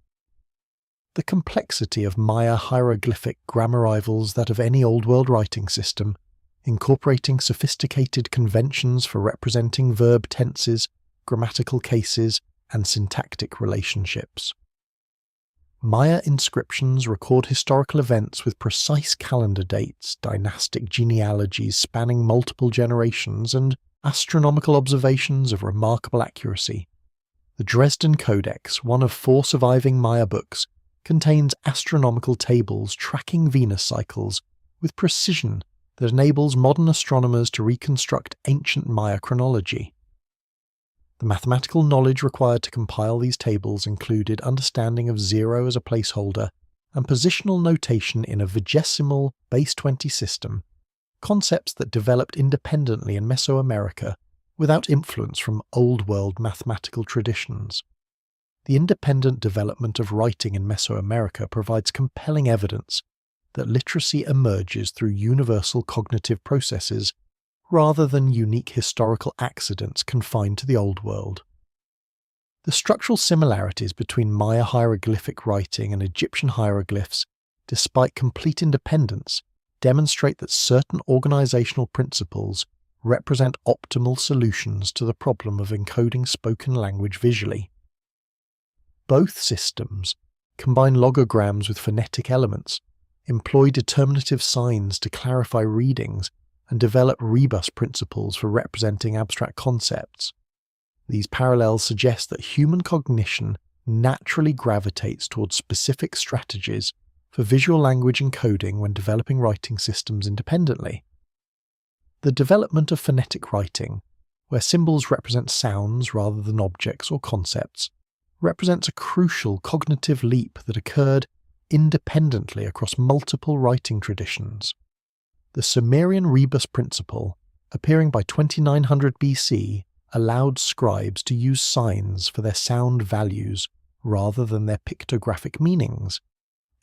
The complexity of Maya hieroglyphic grammar rivals that of any Old World writing system, incorporating sophisticated conventions for representing verb tenses, grammatical cases, and syntactic relationships. Maya inscriptions record historical events with precise calendar dates, dynastic genealogies spanning multiple generations, and astronomical observations of remarkable accuracy. The Dresden Codex, one of 4 surviving Maya books, contains astronomical tables tracking Venus cycles with precision that enables modern astronomers to reconstruct ancient Maya chronology. The mathematical knowledge required to compile these tables included understanding of 0 as a placeholder and positional notation in a vigesimal base 20 system, concepts that developed independently in Mesoamerica without influence from Old World mathematical traditions. The independent development of writing in Mesoamerica provides compelling evidence that literacy emerges through universal cognitive processes rather than unique historical accidents confined to the Old World. The structural similarities between Maya hieroglyphic writing and Egyptian hieroglyphs, despite complete independence, demonstrate that certain organizational principles represent optimal solutions to the problem of encoding spoken language visually. Both systems combine logograms with phonetic elements, employ determinative signs to clarify readings, and develop rebus principles for representing abstract concepts. These parallels suggest that human cognition naturally gravitates towards specific strategies for visual language encoding when developing writing systems independently. The development of phonetic writing, where symbols represent sounds rather than objects or concepts, represents a crucial cognitive leap that occurred independently across multiple writing traditions. The Sumerian rebus principle, appearing by 2900 BC, allowed scribes to use signs for their sound values rather than their pictographic meanings,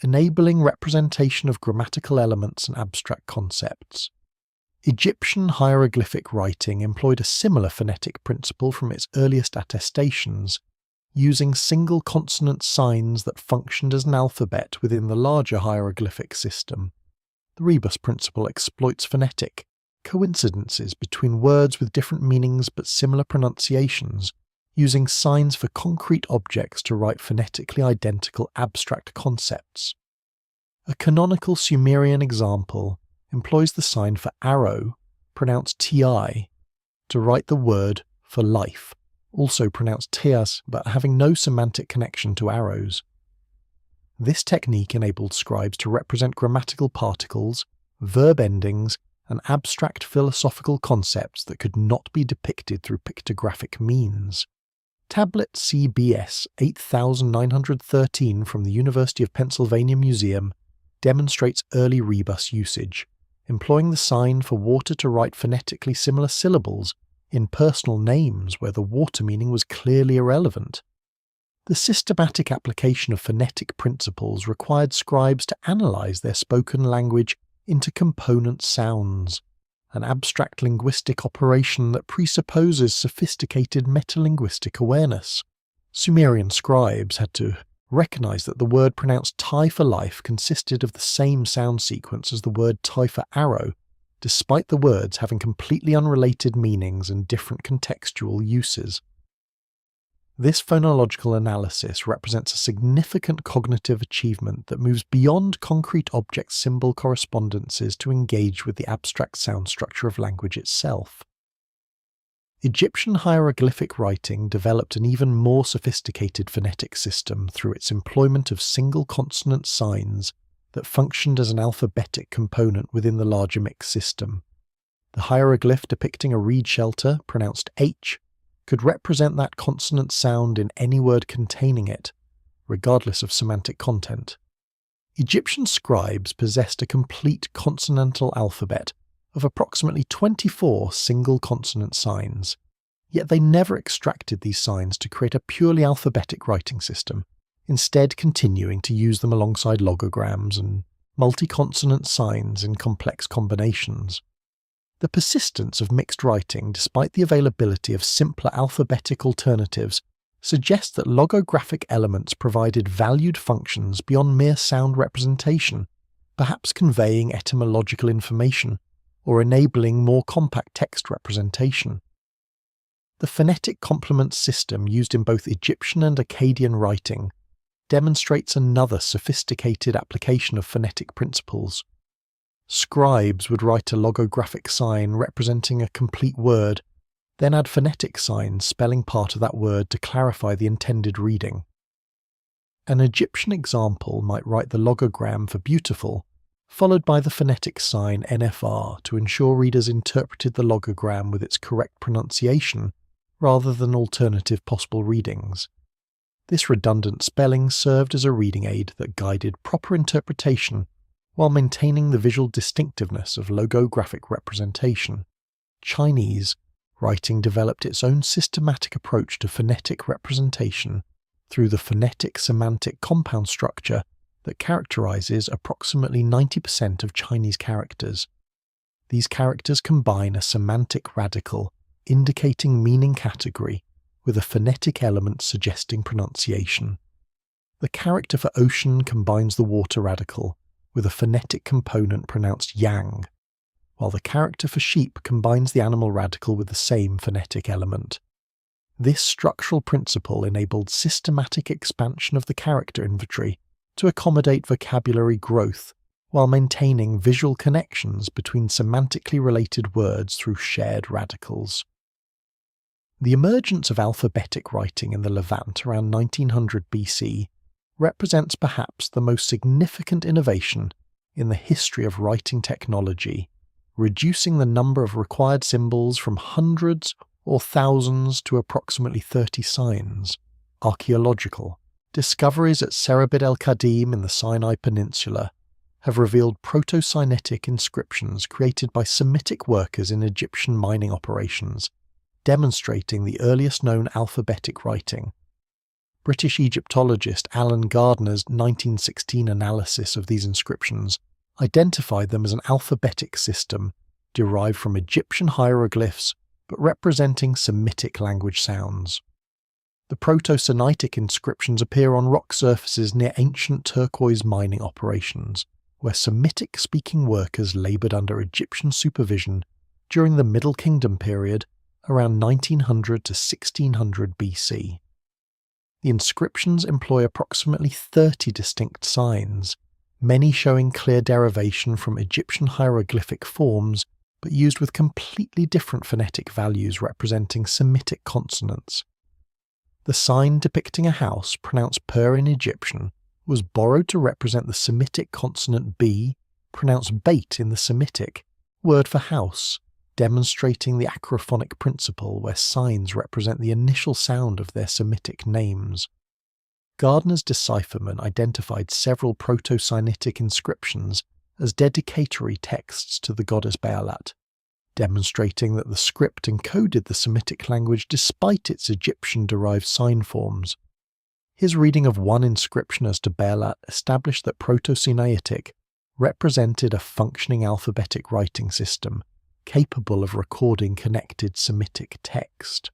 enabling representation of grammatical elements and abstract concepts. Egyptian hieroglyphic writing employed a similar phonetic principle from its earliest attestations, using single consonant signs that functioned as an alphabet within the larger hieroglyphic system. The rebus principle exploits phonetic coincidences between words with different meanings but similar pronunciations, using signs for concrete objects to write phonetically identical abstract concepts. A canonical Sumerian example employs the sign for arrow, pronounced ti, to write the word for life, also pronounced tias but having no semantic connection to arrows. This technique enabled scribes to represent grammatical particles, verb endings, and abstract philosophical concepts that could not be depicted through pictographic means. Tablet CBS 8913 from the University of Pennsylvania Museum demonstrates early rebus usage, employing the sign for water to write phonetically similar syllables in personal names where the water meaning was clearly irrelevant. The systematic application of phonetic principles required scribes to analyze their spoken language into component sounds, an abstract linguistic operation that presupposes sophisticated metalinguistic awareness. Sumerian scribes had to recognize that the word pronounced tie for life consisted of the same sound sequence as the word tie for arrow, despite the words having completely unrelated meanings and different contextual uses. This phonological analysis represents a significant cognitive achievement that moves beyond concrete object-symbol correspondences to engage with the abstract sound structure of language itself. Egyptian hieroglyphic writing developed an even more sophisticated phonetic system through its employment of single consonant signs that functioned as an alphabetic component within the larger mixed system. The hieroglyph depicting a reed shelter, pronounced H, could represent that consonant sound in any word containing it, regardless of semantic content. Egyptian scribes possessed a complete consonantal alphabet of approximately 24 single consonant signs, yet they never extracted these signs to create a purely alphabetic writing system, instead continuing to use them alongside logograms and multi-consonant signs in complex combinations. The persistence of mixed writing, despite the availability of simpler alphabetic alternatives, suggests that logographic elements provided valued functions beyond mere sound representation, perhaps conveying etymological information or enabling more compact text representation. The phonetic complement system used in both Egyptian and Akkadian writing demonstrates another sophisticated application of phonetic principles. Scribes would write a logographic sign representing a complete word, then add phonetic signs spelling part of that word to clarify the intended reading. An Egyptian example might write the logogram for beautiful, followed by the phonetic sign NFR to ensure readers interpreted the logogram with its correct pronunciation rather than alternative possible readings. This redundant spelling served as a reading aid that guided proper interpretation while maintaining the visual distinctiveness of logographic representation. Chinese writing developed its own systematic approach to phonetic representation through the phonetic-semantic compound structure that characterizes approximately 90% of Chinese characters. These characters combine a semantic radical, indicating meaning category, with a phonetic element suggesting pronunciation. The character for ocean combines the water radical, with a phonetic component pronounced yang, while the character for sheep combines the animal radical with the same phonetic element. This structural principle enabled systematic expansion of the character inventory to accommodate vocabulary growth, while maintaining visual connections between semantically related words through shared radicals. The emergence of alphabetic writing in the Levant around 1900 BC represents perhaps the most significant innovation in the history of writing technology, reducing the number of required symbols from hundreds or thousands to approximately 30 signs. Archaeological discoveries at Serebid el-Qadim in the Sinai Peninsula have revealed Proto-Sinaitic inscriptions created by Semitic workers in Egyptian mining operations, demonstrating the earliest known alphabetic writing. British Egyptologist Alan Gardner's 1916 analysis of these inscriptions identified them as an alphabetic system derived from Egyptian hieroglyphs but representing Semitic language sounds. The Proto-Sinaitic inscriptions appear on rock surfaces near ancient turquoise mining operations, where Semitic-speaking workers laboured under Egyptian supervision during the Middle Kingdom period around 1900 to 1600 BC. The inscriptions employ approximately 30 distinct signs, many showing clear derivation from Egyptian hieroglyphic forms but used with completely different phonetic values representing Semitic consonants. The sign depicting a house, pronounced per in Egyptian, was borrowed to represent the Semitic consonant B, pronounced bait in the Semitic, word for house, demonstrating the acrophonic principle where signs represent the initial sound of their Semitic names. Gardner's decipherment identified several Proto-Sinaitic inscriptions as dedicatory texts to the goddess Baalat, demonstrating that the script encoded the Semitic language despite its Egyptian-derived sign forms. His reading of one inscription as to Baalat established that Proto-Sinaitic represented a functioning alphabetic writing system capable of recording connected Semitic text.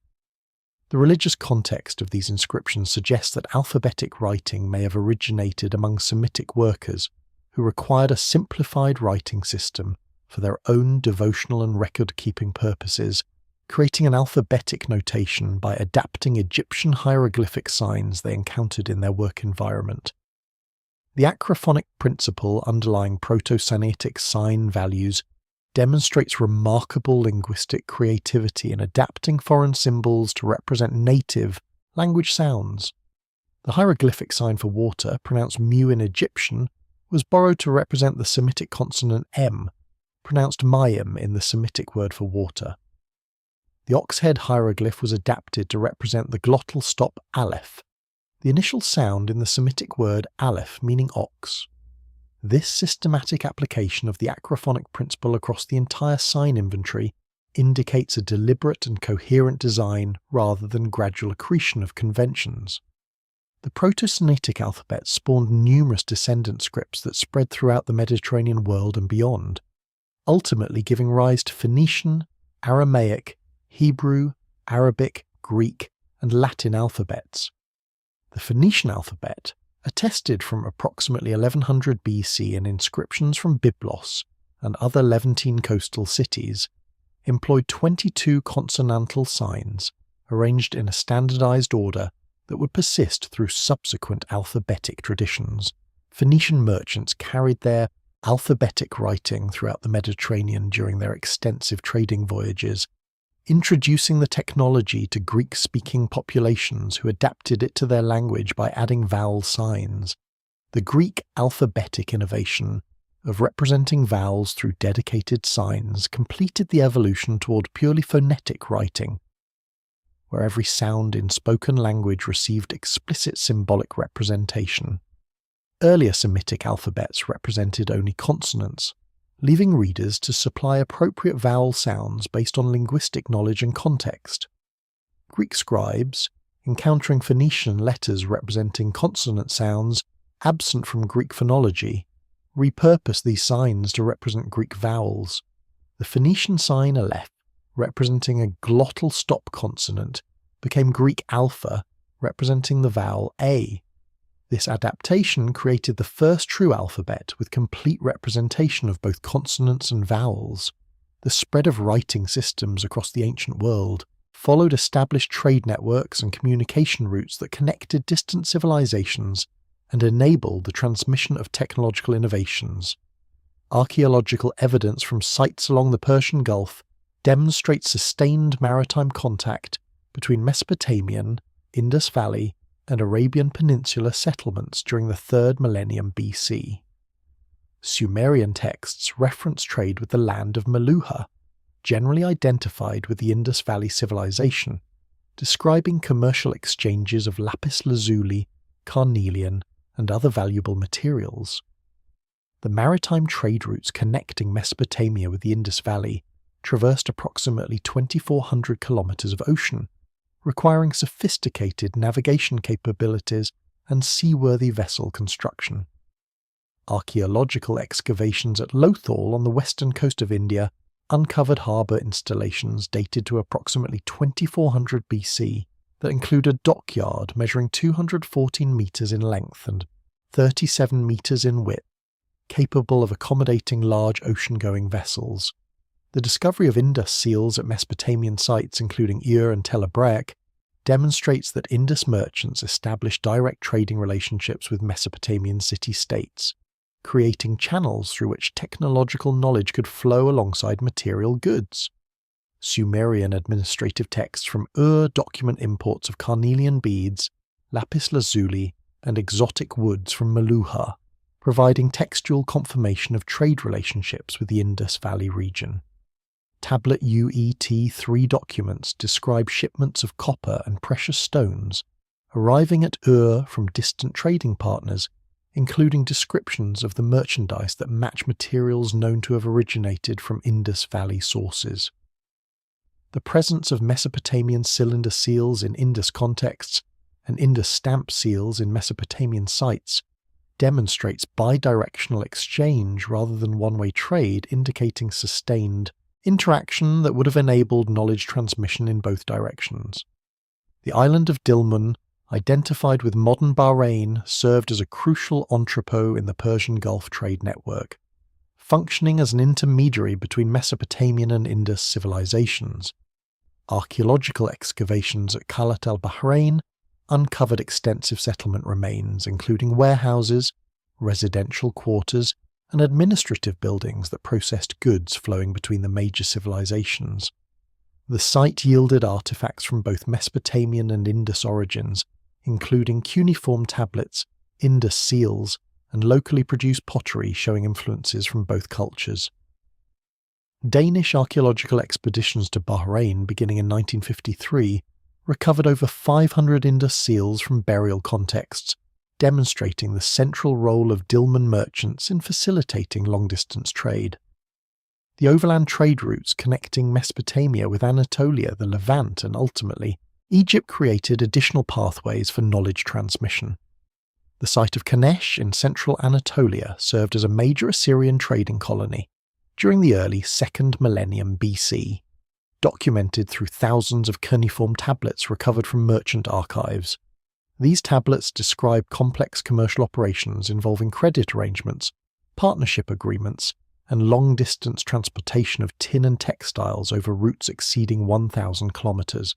The religious context of these inscriptions suggests that alphabetic writing may have originated among Semitic workers who required a simplified writing system for their own devotional and record-keeping purposes, creating an alphabetic notation by adapting Egyptian hieroglyphic signs they encountered in their work environment. The acrophonic principle underlying Proto-Sinaitic sign values demonstrates remarkable linguistic creativity in adapting foreign symbols to represent native language sounds. The hieroglyphic sign for water, pronounced mu in Egyptian, was borrowed to represent the Semitic consonant M, pronounced mayim in the Semitic word for water. The ox head hieroglyph was adapted to represent the glottal stop aleph, the initial sound in the Semitic word aleph meaning ox. This systematic application of the acrophonic principle across the entire sign inventory indicates a deliberate and coherent design rather than gradual accretion of conventions. The Proto-Sinaitic alphabet spawned numerous descendant scripts that spread throughout the Mediterranean world and beyond, ultimately giving rise to Phoenician, Aramaic, Hebrew, Arabic, Greek, and Latin alphabets. The Phoenician alphabet, attested from approximately 1100 BC in inscriptions from Byblos and other Levantine coastal cities, employed 22 consonantal signs arranged in a standardized order that would persist through subsequent alphabetic traditions. Phoenician merchants carried their alphabetic writing throughout the Mediterranean during their extensive trading voyages, introducing the technology to Greek-speaking populations who adapted it to their language by adding vowel signs. The Greek alphabetic innovation of representing vowels through dedicated signs completed the evolution toward purely phonetic writing, where every sound in spoken language received explicit symbolic representation. Earlier Semitic alphabets represented only consonants, leaving readers to supply appropriate vowel sounds based on linguistic knowledge and context. Greek scribes, encountering Phoenician letters representing consonant sounds absent from Greek phonology, repurposed these signs to represent Greek vowels. The Phoenician sign aleph, representing a glottal stop consonant, became Greek alpha, representing the vowel A. This adaptation created the first true alphabet with complete representation of both consonants and vowels. The spread of writing systems across the ancient world followed established trade networks and communication routes that connected distant civilizations and enabled the transmission of technological innovations. Archaeological evidence from sites along the Persian Gulf demonstrates sustained maritime contact between Mesopotamian, Indus Valley, and Arabian Peninsula settlements during the 3rd millennium BC. Sumerian texts reference trade with the land of Meluha, generally identified with the Indus Valley civilization, describing commercial exchanges of lapis lazuli, carnelian, and other valuable materials. The maritime trade routes connecting Mesopotamia with the Indus Valley traversed approximately 2,400 kilometers of ocean, requiring sophisticated navigation capabilities and seaworthy vessel construction. Archaeological excavations at Lothal on the western coast of India uncovered harbour installations dated to approximately 2400 BC that include a dockyard measuring 214 metres in length and 37 metres in width, capable of accommodating large ocean-going vessels. The discovery of Indus seals at Mesopotamian sites including Ur and Tel Abrek demonstrates that Indus merchants established direct trading relationships with Mesopotamian city-states, creating channels through which technological knowledge could flow alongside material goods. Sumerian administrative texts from Ur document imports of carnelian beads, lapis lazuli, and exotic woods from Meluha, providing textual confirmation of trade relationships with the Indus Valley region. Tablet UET-3 documents describe shipments of copper and precious stones arriving at Ur from distant trading partners, including descriptions of the merchandise that match materials known to have originated from Indus Valley sources. The presence of Mesopotamian cylinder seals in Indus contexts and Indus stamp seals in Mesopotamian sites demonstrates bidirectional exchange rather than one-way trade, indicating sustained interaction that would have enabled knowledge transmission in both directions. The island of Dilmun, identified with modern Bahrain, served as a crucial entrepot in the Persian Gulf trade network, functioning as an intermediary between Mesopotamian and Indus civilizations. Archaeological excavations at Khalat al-Bahrain uncovered extensive settlement remains, including warehouses, residential quarters, and administrative buildings that processed goods flowing between the major civilizations. The site yielded artifacts from both Mesopotamian and Indus origins, including cuneiform tablets, Indus seals, and locally produced pottery showing influences from both cultures. Danish archaeological expeditions to Bahrain beginning in 1953 recovered over 500 Indus seals from burial contexts, demonstrating the central role of Dilmun merchants in facilitating long-distance trade. The overland trade routes connecting Mesopotamia with Anatolia, the Levant, and ultimately Egypt created additional pathways for knowledge transmission. The site of Kanesh in central Anatolia served as a major Assyrian trading colony during the early 2nd millennium BC, documented through thousands of cuneiform tablets recovered from merchant archives. These tablets describe complex commercial operations involving credit arrangements, partnership agreements, and long-distance transportation of tin and textiles over routes exceeding 1,000 kilometers.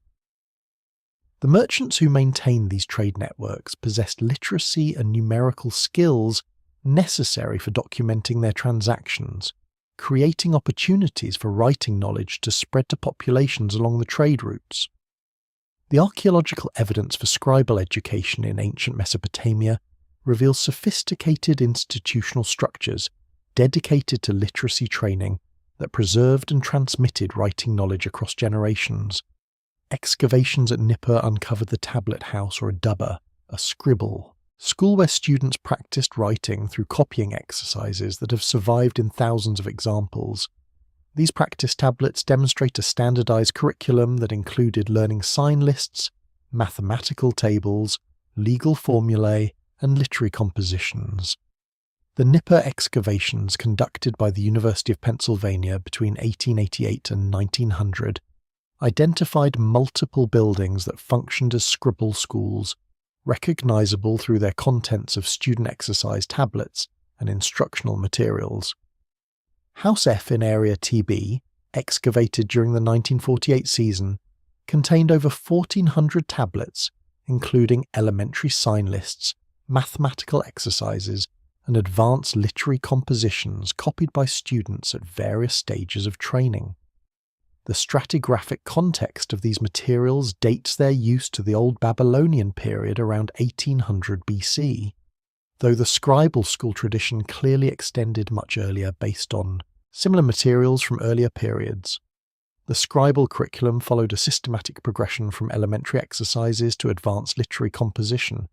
The merchants who maintained these trade networks possessed literacy and numerical skills necessary for documenting their transactions, creating opportunities for writing knowledge to spread to populations along the trade routes. The archaeological evidence for scribal education in ancient Mesopotamia reveals sophisticated institutional structures dedicated to literacy training that preserved and transmitted writing knowledge across generations. Excavations at Nippur uncovered the tablet house or a dubba, a scribble, school where students practiced writing through copying exercises that have survived in thousands of examples. These practice tablets demonstrate a standardized curriculum that included learning sign lists, mathematical tables, legal formulae, and literary compositions. The Nippur excavations conducted by the University of Pennsylvania between 1888 and 1900 identified multiple buildings that functioned as scribble schools, recognizable through their contents of student exercise tablets and instructional materials. House F in Area TB, excavated during the 1948 season, contained over 1,400 tablets, including elementary sign lists, mathematical exercises, and advanced literary compositions copied by students at various stages of training. The stratigraphic context of these materials dates their use to the Old Babylonian period around 1800 BC, though the scribal school tradition clearly extended much earlier based on similar materials from earlier periods. The scribal curriculum followed a systematic progression from elementary exercises to advanced literary composition.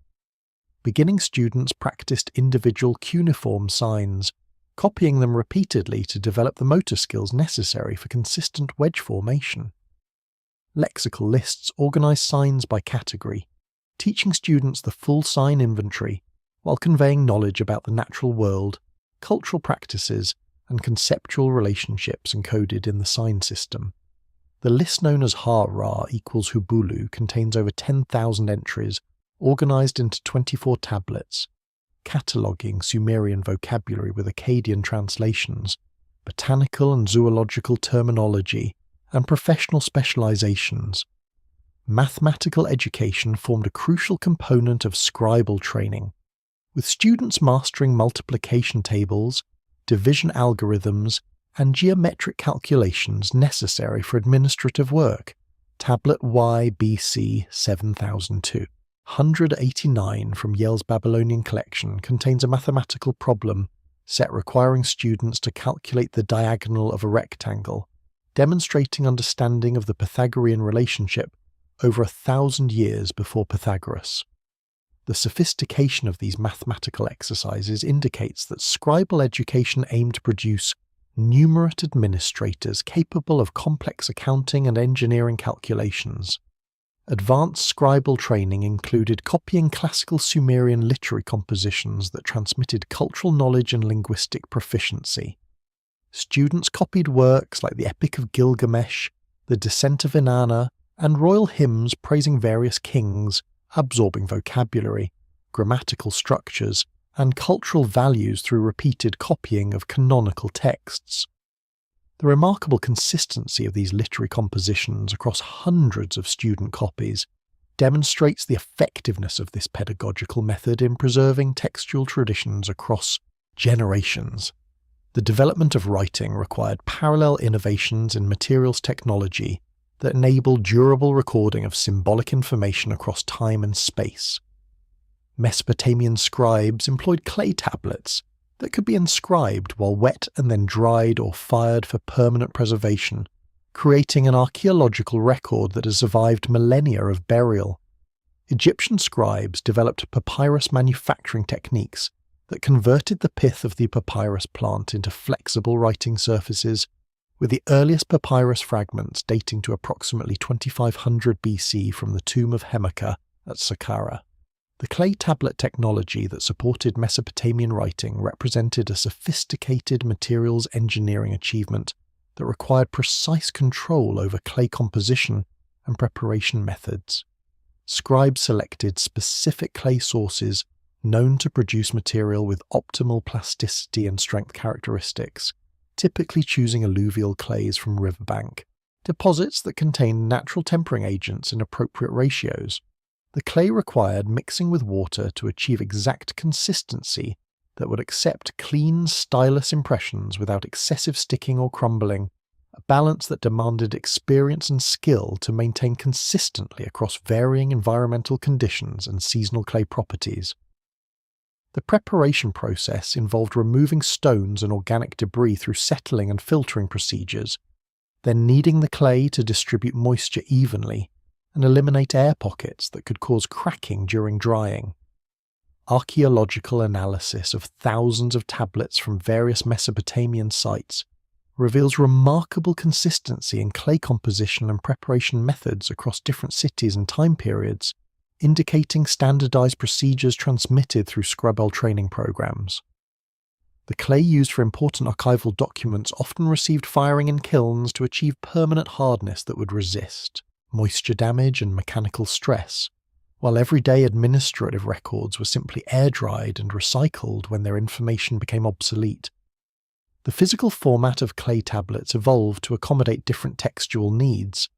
beginning students practiced individual cuneiform signs, copying them repeatedly to develop the motor skills necessary for consistent wedge formation. Lexical lists organise signs by category, teaching students the full sign inventory while conveying knowledge about the natural world, cultural practices, and conceptual relationships encoded in the sign system. The list known as Ha-Ra equals Hubulu contains over 10,000 entries organised into 24 tablets, cataloguing Sumerian vocabulary with Akkadian translations, botanical and zoological terminology, and professional specializations. Mathematical education formed a crucial component of scribal training, with students mastering multiplication tables, division algorithms, and geometric calculations necessary for administrative work. Tablet Y BC 7002. 189 from Yale's Babylonian collection contains a mathematical problem set requiring students to calculate the diagonal of a rectangle, demonstrating understanding of the Pythagorean relationship over 1,000 years before Pythagoras. The sophistication of these mathematical exercises indicates that scribal education aimed to produce numerate administrators capable of complex accounting and engineering calculations. Advanced scribal training included copying classical Sumerian literary compositions that transmitted cultural knowledge and linguistic proficiency. Students copied works like the Epic of Gilgamesh, the Descent of Inanna, and royal hymns praising various kings, absorbing vocabulary, grammatical structures, and cultural values through repeated copying of canonical texts. The remarkable consistency of these literary compositions across hundreds of student copies demonstrates the effectiveness of this pedagogical method in preserving textual traditions across generations. The development of writing required parallel innovations in materials technology that enabled durable recording of symbolic information across time and space. Mesopotamian scribes employed clay tablets that could be inscribed while wet and then dried or fired for permanent preservation, creating an archaeological record that has survived millennia of burial. Egyptian scribes developed papyrus manufacturing techniques that converted the pith of the papyrus plant into flexible writing surfaces, with the earliest papyrus fragments dating to approximately 2500 BC from the tomb of Hemaka at Saqqara. The clay tablet technology that supported Mesopotamian writing represented a sophisticated materials engineering achievement that required precise control over clay composition and preparation methods. Scribes selected specific clay sources known to produce material with optimal plasticity and strength characteristics, typically choosing alluvial clays from riverbank, deposits that contained natural tempering agents in appropriate ratios. The clay required mixing with water to achieve exact consistency that would accept clean, stylus impressions without excessive sticking or crumbling, a balance that demanded experience and skill to maintain consistently across varying environmental conditions and seasonal clay properties. The preparation process involved removing stones and organic debris through settling and filtering procedures, then kneading the clay to distribute moisture evenly and eliminate air pockets that could cause cracking during drying. Archaeological analysis of thousands of tablets from various Mesopotamian sites reveals remarkable consistency in clay composition and preparation methods across different cities and time periods, indicating standardized procedures transmitted through scribal training programs. The clay used for important archival documents often received firing in kilns to achieve permanent hardness that would resist moisture damage and mechanical stress, while everyday administrative records were simply air-dried and recycled when their information became obsolete. The physical format of clay tablets evolved to accommodate different textual needs,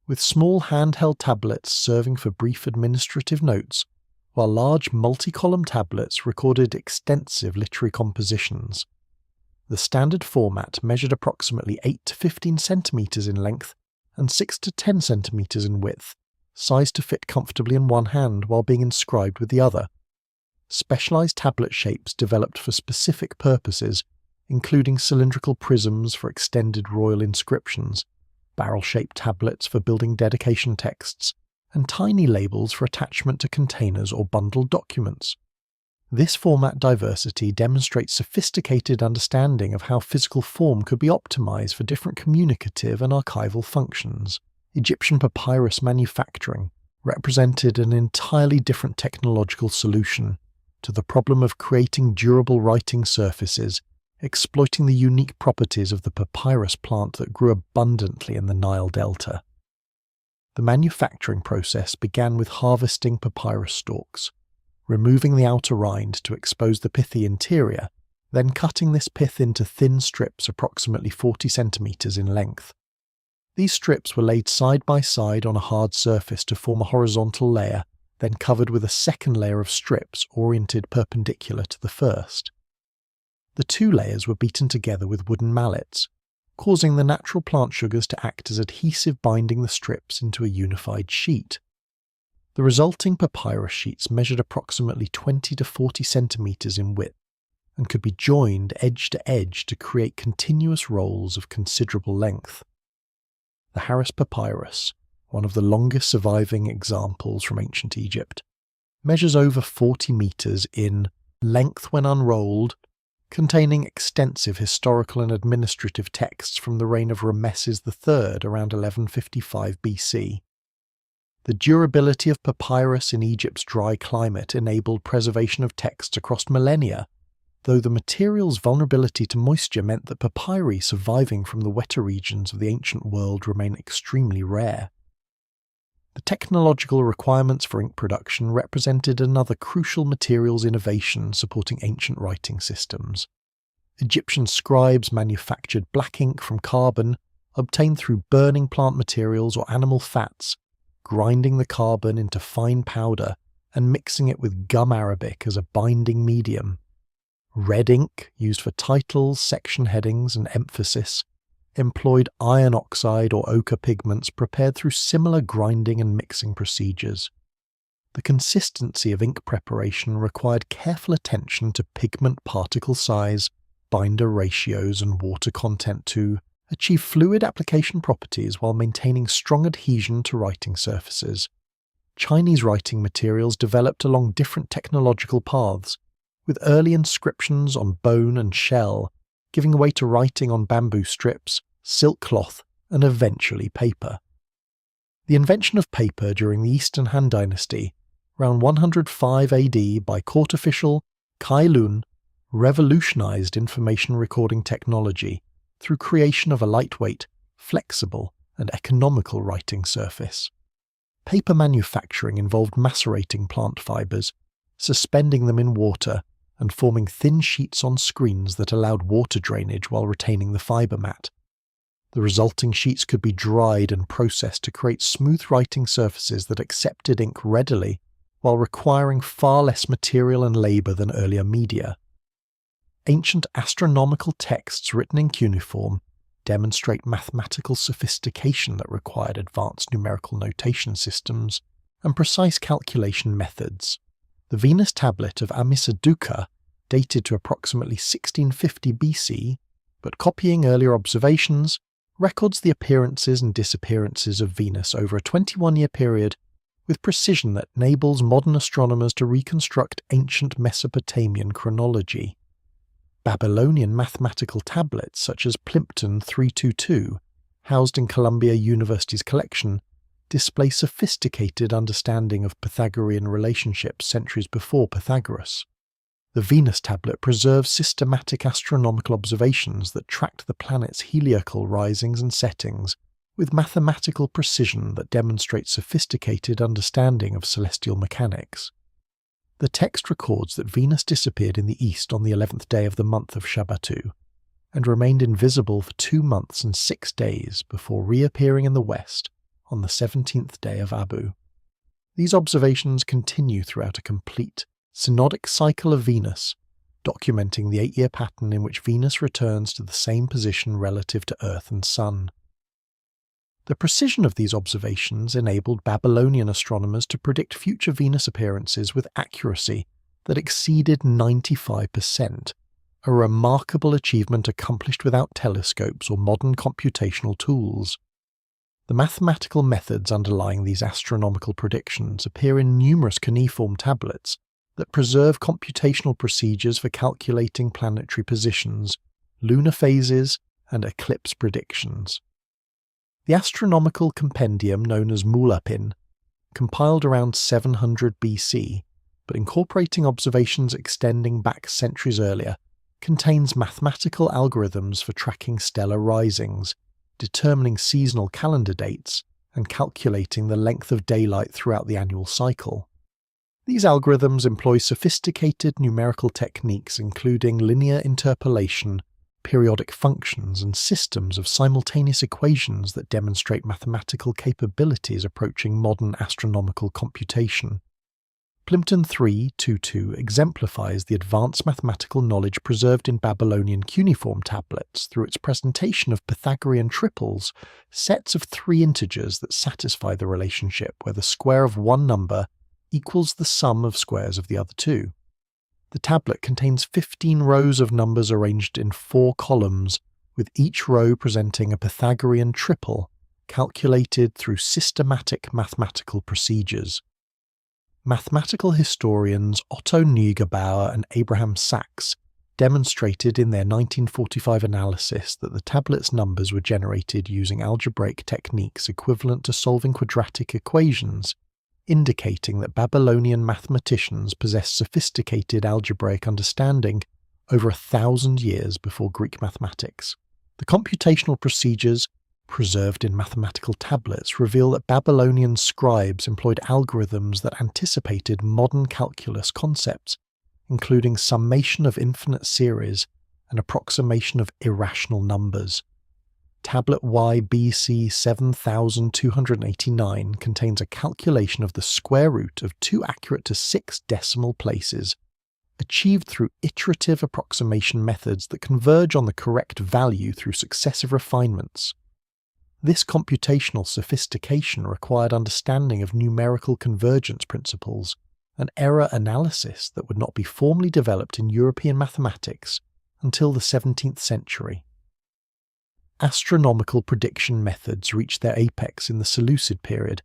with small handheld tablets serving for brief administrative notes, while large multi-column tablets recorded extensive literary compositions. The standard format measured approximately 8 to 15 centimeters in length and 6 to 10 centimeters in width, sized to fit comfortably in one hand while being inscribed with the other. Specialized tablet shapes developed for specific purposes, including cylindrical prisms for extended royal inscriptions, barrel-shaped tablets for building dedication texts, and tiny labels for attachment to containers or bundled documents. This format diversity demonstrates sophisticated understanding of how physical form could be optimized for different communicative and archival functions. Egyptian papyrus manufacturing represented an entirely different technological solution to the problem of creating durable writing surfaces, exploiting the unique properties of the papyrus plant that grew abundantly in the Nile Delta. The manufacturing process began with harvesting papyrus stalks, removing the outer rind to expose the pithy interior, then cutting this pith into thin strips approximately 40 centimeters in length. These strips were laid side by side on a hard surface to form a horizontal layer, then covered with a second layer of strips oriented perpendicular to the first. The two layers were beaten together with wooden mallets, causing the natural plant sugars to act as adhesive, binding the strips into a unified sheet. The resulting papyrus sheets measured approximately 20 to 40 centimeters in width and could be joined edge to edge to create continuous rolls of considerable length. The Harris papyrus, one of the longest surviving examples from ancient Egypt, measures over 40 meters in length when unrolled, containing extensive historical and administrative texts from the reign of Rameses III around 1155 BC. The durability of papyrus in Egypt's dry climate enabled preservation of texts across millennia, though the material's vulnerability to moisture meant that papyri surviving from the wetter regions of the ancient world remain extremely rare. The technological requirements for ink production represented another crucial materials innovation supporting ancient writing systems. Egyptian scribes manufactured black ink from carbon, obtained through burning plant materials or animal fats, grinding the carbon into fine powder and mixing it with gum arabic as a binding medium. Red ink, used for titles, section headings, and emphasis, employed iron oxide or ochre pigments prepared through similar grinding and mixing procedures. The consistency of ink preparation required careful attention to pigment particle size, binder ratios, and water content to achieve fluid application properties while maintaining strong adhesion to writing surfaces. Chinese writing materials developed along different technological paths, with early inscriptions on bone and shell, giving way to writing on bamboo strips, silk cloth, and eventually paper. The invention of paper during the Eastern Han Dynasty, around 105 AD by court official Kai Lun, revolutionized information recording technology through creation of a lightweight, flexible, and economical writing surface. Paper manufacturing involved macerating plant fibers, suspending them in water, and forming thin sheets on screens that allowed water drainage while retaining the fiber mat. The resulting sheets could be dried and processed to create smooth writing surfaces that accepted ink readily while requiring far less material and labor than earlier media. Ancient astronomical texts written in cuneiform demonstrate mathematical sophistication that required advanced numerical notation systems and precise calculation methods. The Venus tablet of Amisaduqa, dated to approximately 1650 BC, but copying earlier observations, records the appearances and disappearances of Venus over a 21-year period with precision that enables modern astronomers to reconstruct ancient Mesopotamian chronology. Babylonian mathematical tablets such as Plimpton 322, housed in Columbia University's collection, display sophisticated understanding of Pythagorean relationships centuries before Pythagoras. The Venus tablet preserves systematic astronomical observations that tracked the planet's heliacal risings and settings with mathematical precision that demonstrates sophisticated understanding of celestial mechanics. The text records that Venus disappeared in the east on the 11th day of the month of Shabbatu, and remained invisible for 2 months and 6 days before reappearing in the west on the 17th day of Abu. These observations continue throughout a complete, synodic cycle of Venus, documenting the 8-year pattern in which Venus returns to the same position relative to Earth and Sun. The precision of these observations enabled Babylonian astronomers to predict future Venus appearances with accuracy that exceeded 95%, a remarkable achievement accomplished without telescopes or modern computational tools. The mathematical methods underlying these astronomical predictions appear in numerous cuneiform tablets that preserve computational procedures for calculating planetary positions, lunar phases, and eclipse predictions. The astronomical compendium known as Mulapin, compiled around 700 BC, but incorporating observations extending back centuries earlier, contains mathematical algorithms for tracking stellar risings, determining seasonal calendar dates, and calculating the length of daylight throughout the annual cycle. These algorithms employ sophisticated numerical techniques including linear interpolation, periodic functions, and systems of simultaneous equations that demonstrate mathematical capabilities approaching modern astronomical computation. Plimpton 3.2.2 exemplifies the advanced mathematical knowledge preserved in Babylonian cuneiform tablets through its presentation of Pythagorean triples, sets of three integers that satisfy the relationship where the square of one number equals the sum of squares of the other two. The tablet contains 15 rows of numbers arranged in 4 columns, with each row presenting a Pythagorean triple, calculated through systematic mathematical procedures. Mathematical historians Otto Neugebauer and Abraham Sachs demonstrated in their 1945 analysis that the tablet's numbers were generated using algebraic techniques equivalent to solving quadratic equations, indicating that Babylonian mathematicians possessed sophisticated algebraic understanding over 1,000 years before Greek mathematics. The computational procedures preserved in mathematical tablets reveal that Babylonian scribes employed algorithms that anticipated modern calculus concepts, including summation of infinite series and approximation of irrational numbers. Tablet Y BC 7289 contains a calculation of the square root of 2 accurate to 6 decimal places, achieved through iterative approximation methods that converge on the correct value through successive refinements. This computational sophistication required understanding of numerical convergence principles and error analysis that would not be formally developed in European mathematics until the 17th century. Astronomical prediction methods reached their apex in the Seleucid period,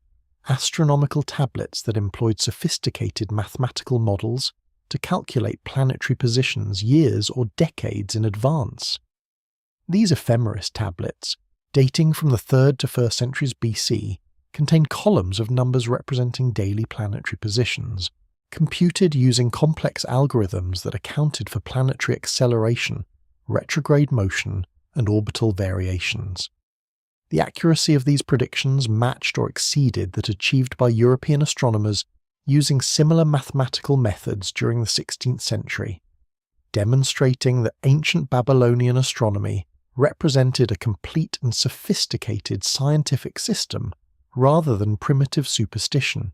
astronomical tablets that employed sophisticated mathematical models to calculate planetary positions years or decades in advance. These ephemeris tablets, dating from the 3rd to 1st centuries BC, contain columns of numbers representing daily planetary positions, computed using complex algorithms that accounted for planetary acceleration, retrograde motion, and orbital variations. The accuracy of these predictions matched or exceeded that achieved by European astronomers using similar mathematical methods during the 16th century, demonstrating that ancient Babylonian astronomy represented a complete and sophisticated scientific system rather than primitive superstition.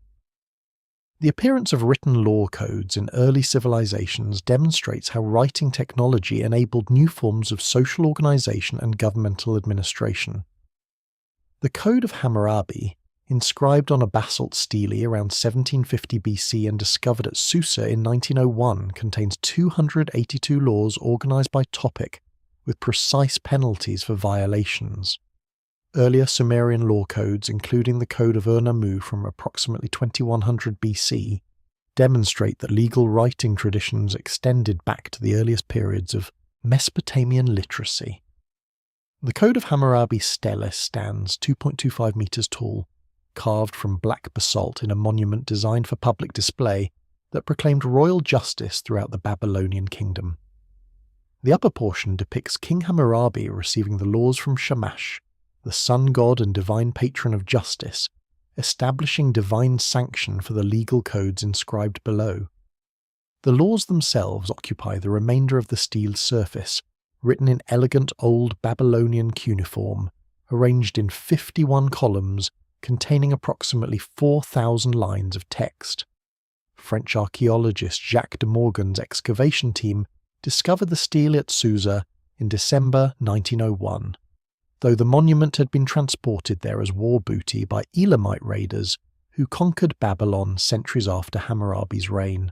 The appearance of written law codes in early civilizations demonstrates how writing technology enabled new forms of social organization and governmental administration. The Code of Hammurabi, inscribed on a basalt stele around 1750 BC and discovered at Susa in 1901, contains 282 laws organized by topic, with precise penalties for violations. Earlier Sumerian law codes, including the Code of Ur-Nammu from approximately 2100 BC, demonstrate that legal writing traditions extended back to the earliest periods of Mesopotamian literacy. The Code of Hammurabi stele stands 2.25 meters tall, carved from black basalt in a monument designed for public display that proclaimed royal justice throughout the Babylonian kingdom. The upper portion depicts King Hammurabi receiving the laws from Shamash, the sun god and divine patron of justice, establishing divine sanction for the legal codes inscribed below. The laws themselves occupy the remainder of the stele's surface, written in elegant old Babylonian cuneiform, arranged in 51 columns containing approximately 4,000 lines of text. French archaeologist Jacques de Morgan's excavation team discovered the stele at Susa in December 1901. Though the monument had been transported there as war booty by Elamite raiders who conquered Babylon centuries after Hammurabi's reign.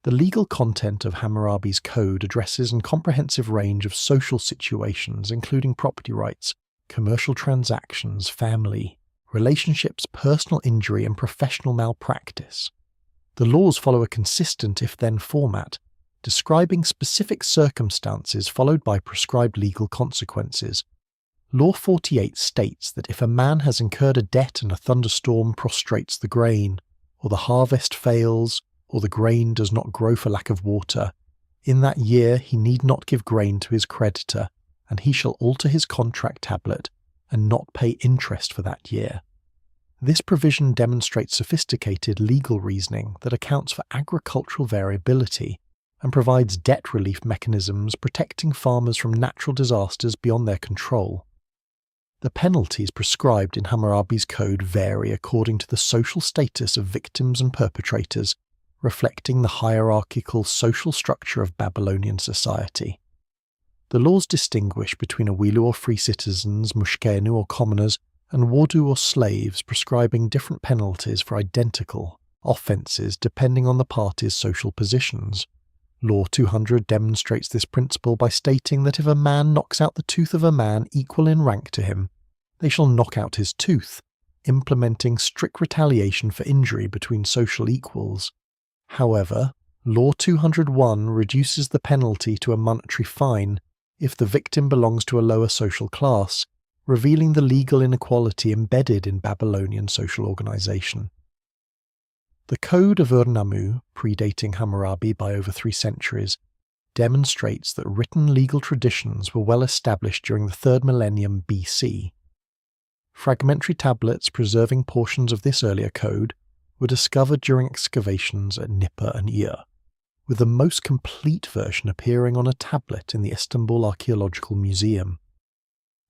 The legal content of Hammurabi's code addresses a comprehensive range of social situations including property rights, commercial transactions, family, relationships, personal injury, and professional malpractice. The laws follow a consistent if-then format, describing specific circumstances followed by prescribed legal consequences. Law 48 states that if a man has incurred a debt and a thunderstorm prostrates the grain, or the harvest fails, or the grain does not grow for lack of water, in that year he need not give grain to his creditor, and he shall alter his contract tablet, and not pay interest for that year. This provision demonstrates sophisticated legal reasoning that accounts for agricultural variability and provides debt relief mechanisms protecting farmers from natural disasters beyond their control. The penalties prescribed in Hammurabi's code vary according to the social status of victims and perpetrators, reflecting the hierarchical social structure of Babylonian society. The laws distinguish between awilu or free citizens, mushkenu or commoners, and wadu or slaves, prescribing different penalties for identical offences depending on the parties' social positions. Law 200 demonstrates this principle by stating that if a man knocks out the tooth of a man equal in rank to him, they shall knock out his tooth, implementing strict retaliation for injury between social equals. However, Law 201 reduces the penalty to a monetary fine if the victim belongs to a lower social class, revealing the legal inequality embedded in Babylonian social organization. The Code of Ur-Nammu, predating Hammurabi by over 3 centuries, demonstrates that written legal traditions were well established during the 3rd millennium BC. Fragmentary tablets preserving portions of this earlier code were discovered during excavations at Nippur and Ur, with the most complete version appearing on a tablet in the Istanbul Archaeological Museum.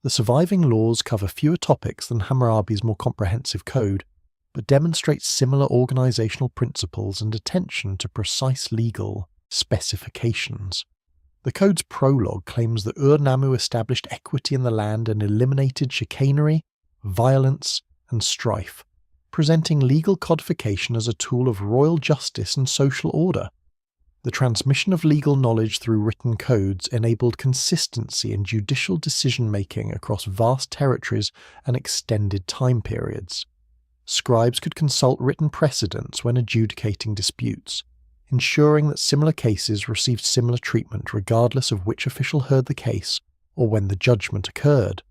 The surviving laws cover fewer topics than Hammurabi's more comprehensive code, but demonstrate similar organizational principles and attention to precise legal specifications. The code's prologue claims that Ur-Nammu established equity in the land and eliminated chicanery, violence, and strife, presenting legal codification as a tool of royal justice and social order. The transmission of legal knowledge through written codes enabled consistency in judicial decision-making across vast territories and extended time periods. Scribes could consult written precedents when adjudicating disputes, ensuring that similar cases received similar treatment regardless of which official heard the case or when the judgment occurred.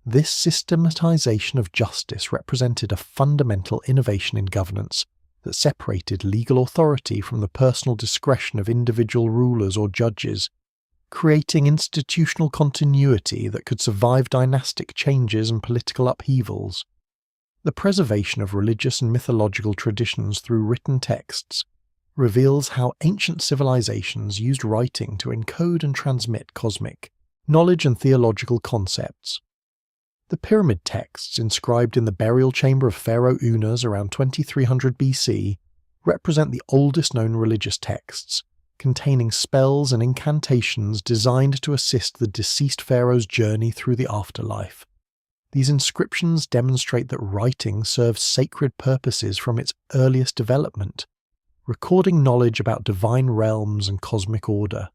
This systematization of justice represented a fundamental innovation in governance that separated legal authority from the personal discretion of individual rulers or judges, creating institutional continuity that could survive dynastic changes and political upheavals. The preservation of religious and mythological traditions through written texts reveals how ancient civilizations used writing to encode and transmit cosmic knowledge and theological concepts. The pyramid texts inscribed in the burial chamber of Pharaoh Unas around 2300 BC represent the oldest known religious texts, containing spells and incantations designed to assist the deceased pharaoh's journey through the afterlife. These inscriptions demonstrate that writing serves sacred purposes from its earliest development, recording knowledge about divine realms and cosmic order.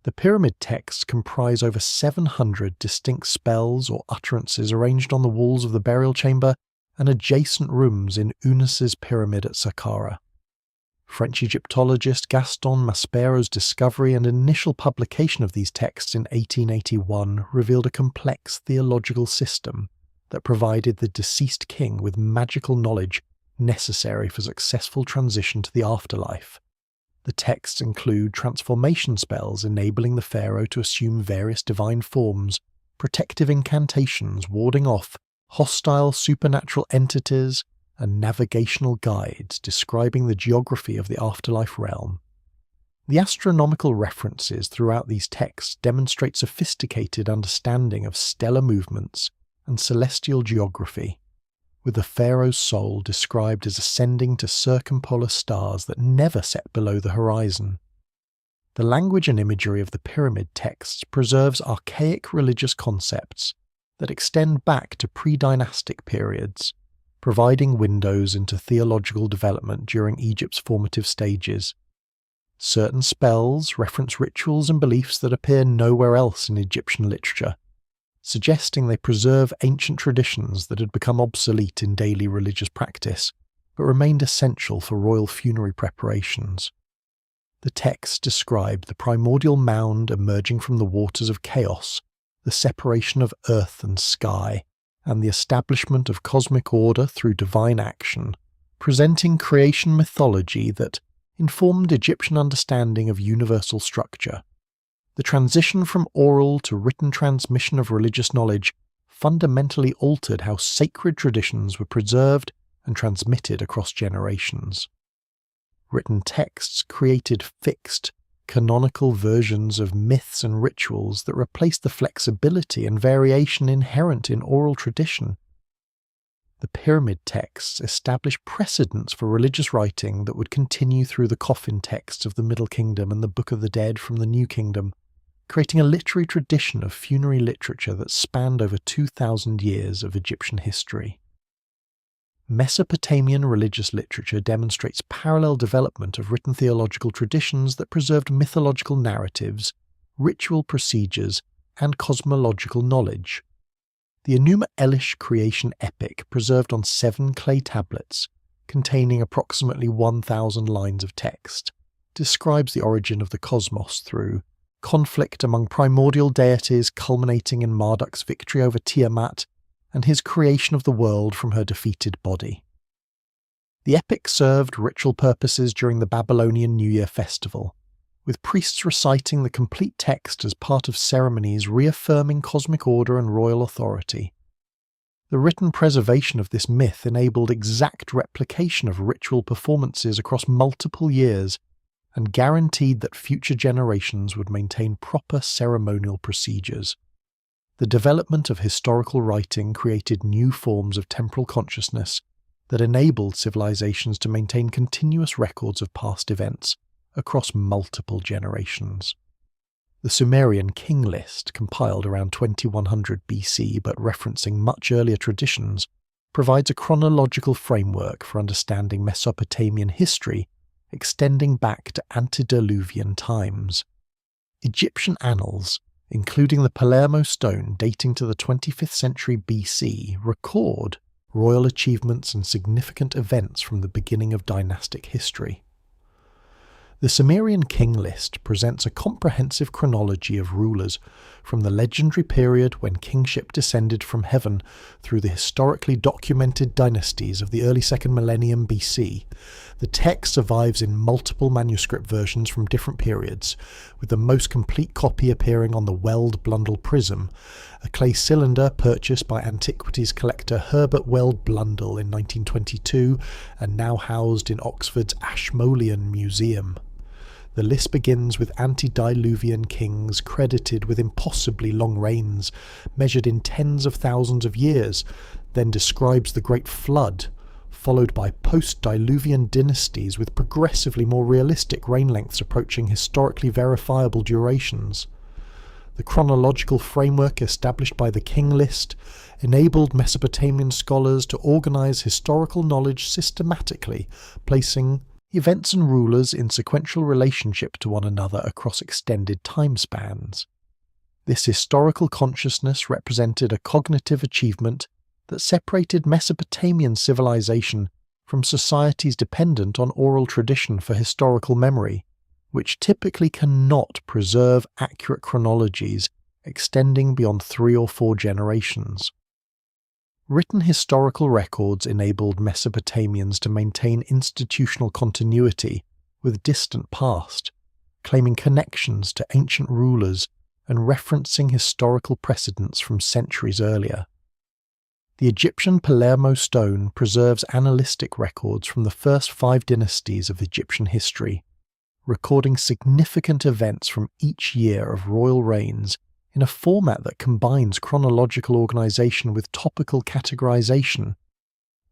The pyramid texts comprise over 700 distinct spells or utterances arranged on the walls of the burial chamber and adjacent rooms in Unas's pyramid at Saqqara. French Egyptologist Gaston Maspero's discovery and initial publication of these texts in 1881 revealed a complex theological system that provided the deceased king with magical knowledge necessary for successful transition to the afterlife. The texts include transformation spells enabling the pharaoh to assume various divine forms, protective incantations warding off hostile supernatural entities, and navigational guides describing the geography of the afterlife realm. The astronomical references throughout these texts demonstrate sophisticated understanding of stellar movements and celestial geography, with the pharaoh's soul described as ascending to circumpolar stars that never set below the horizon. The language and imagery of the pyramid texts preserves archaic religious concepts that extend back to pre-dynastic periods, providing windows into theological development during Egypt's formative stages. Certain spells reference rituals and beliefs that appear nowhere else in Egyptian literature, suggesting they preserve ancient traditions that had become obsolete in daily religious practice, but remained essential for royal funerary preparations. The texts describe the primordial mound emerging from the waters of chaos, the separation of earth and sky, and the establishment of cosmic order through divine action, presenting creation mythology that informed Egyptian understanding of universal structure. The transition from oral to written transmission of religious knowledge fundamentally altered how sacred traditions were preserved and transmitted across generations. Written texts created fixed, canonical versions of myths and rituals that replaced the flexibility and variation inherent in oral tradition. The pyramid texts established precedents for religious writing that would continue through the coffin texts of the Middle Kingdom and the Book of the Dead from the New Kingdom, creating a literary tradition of funerary literature that spanned over 2,000 years of Egyptian history. Mesopotamian religious literature demonstrates parallel development of written theological traditions that preserved mythological narratives, ritual procedures, and cosmological knowledge. The Enuma Elish creation epic, preserved on 7 clay tablets, containing approximately 1,000 lines of text, describes the origin of the cosmos through conflict among primordial deities culminating in Marduk's victory over Tiamat, and his creation of the world from her defeated body. The epic served ritual purposes during the Babylonian New Year festival, with priests reciting the complete text as part of ceremonies reaffirming cosmic order and royal authority. The written preservation of this myth enabled exact replication of ritual performances across multiple years and guaranteed that future generations would maintain proper ceremonial procedures. The development of historical writing created new forms of temporal consciousness that enabled civilizations to maintain continuous records of past events across multiple generations. The Sumerian king list, compiled around 2100 BC but referencing much earlier traditions, provides a chronological framework for understanding Mesopotamian history extending back to antediluvian times. Egyptian annals, including the Palermo stone dating to the 25th century BC, record royal achievements and significant events from the beginning of dynastic history. The Sumerian king list presents a comprehensive chronology of rulers from the legendary period when kingship descended from heaven through the historically documented dynasties of the early 2nd millennium BC. The text survives in multiple manuscript versions from different periods, with the most complete copy appearing on the Weld Blundell Prism, a clay cylinder purchased by antiquities collector Herbert Weld Blundell in 1922 and now housed in Oxford's Ashmolean Museum. The list begins with antediluvian kings credited with impossibly long reigns, measured in tens of thousands of years, then describes the Great Flood, followed by post-diluvian dynasties with progressively more realistic reign lengths approaching historically verifiable durations. The chronological framework established by the king list enabled Mesopotamian scholars to organize historical knowledge systematically, placing events and rulers in sequential relationship to one another across extended time spans. This historical consciousness represented a cognitive achievement that separated Mesopotamian civilization from societies dependent on oral tradition for historical memory, which typically cannot preserve accurate chronologies extending beyond 3 or 4 generations. Written historical records enabled Mesopotamians to maintain institutional continuity with distant past, claiming connections to ancient rulers and referencing historical precedents from centuries earlier. The Egyptian Palermo stone preserves annalistic records from the first 5 dynasties of Egyptian history, recording significant events from each year of royal reigns in a format that combines chronological organization with topical categorization.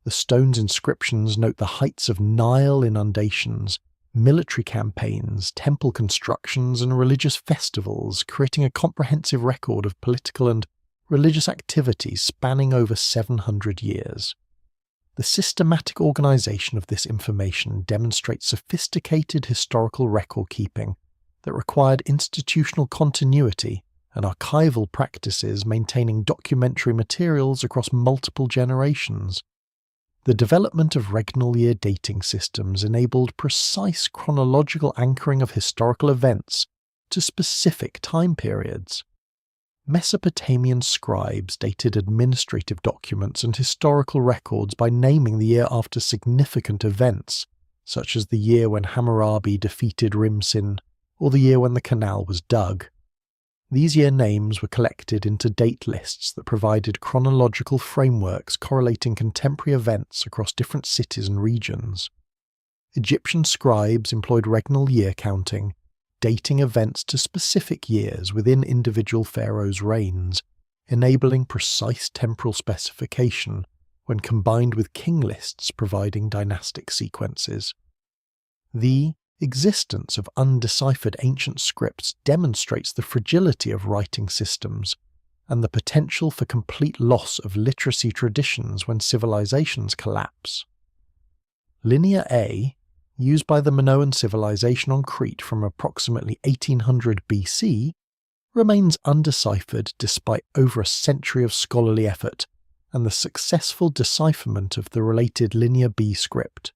The stone's inscriptions note the heights of Nile inundations, military campaigns, temple constructions, and religious festivals, creating a comprehensive record of political and religious activities spanning over 700 years. The systematic organization of this information demonstrates sophisticated historical record-keeping that required institutional continuity and archival practices maintaining documentary materials across multiple generations. The development of regnal year dating systems enabled precise chronological anchoring of historical events to specific time periods. Mesopotamian scribes dated administrative documents and historical records by naming the year after significant events, such as the year when Hammurabi defeated Rimsin or the year when the canal was dug. These year names were collected into date lists that provided chronological frameworks correlating contemporary events across different cities and regions. Egyptian scribes employed regnal year counting, dating events to specific years within individual pharaohs' reigns, enabling precise temporal specification when combined with king lists providing dynastic sequences. The existence of undeciphered ancient scripts demonstrates the fragility of writing systems and the potential for complete loss of literacy traditions when civilizations collapse. Linear A, used by the Minoan civilization on Crete from approximately 1800 BC, remains undeciphered despite over a century of scholarly effort and the successful decipherment of the related Linear B script.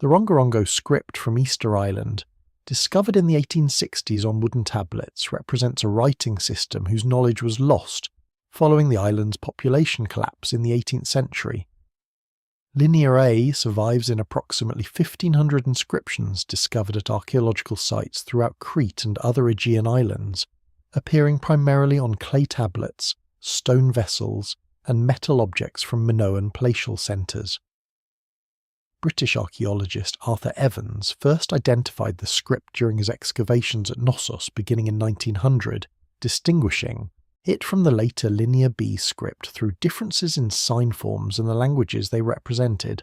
The Rongorongo script from Easter Island, discovered in the 1860s on wooden tablets, represents a writing system whose knowledge was lost following the island's population collapse in the 18th century. Linear A survives in approximately 1,500 inscriptions discovered at archaeological sites throughout Crete and other Aegean islands, appearing primarily on clay tablets, stone vessels, and metal objects from Minoan palatial centres. British archaeologist Arthur Evans first identified the script during his excavations at Knossos beginning in 1900, distinguishing it from the later Linear B script through differences in sign forms and the languages they represented.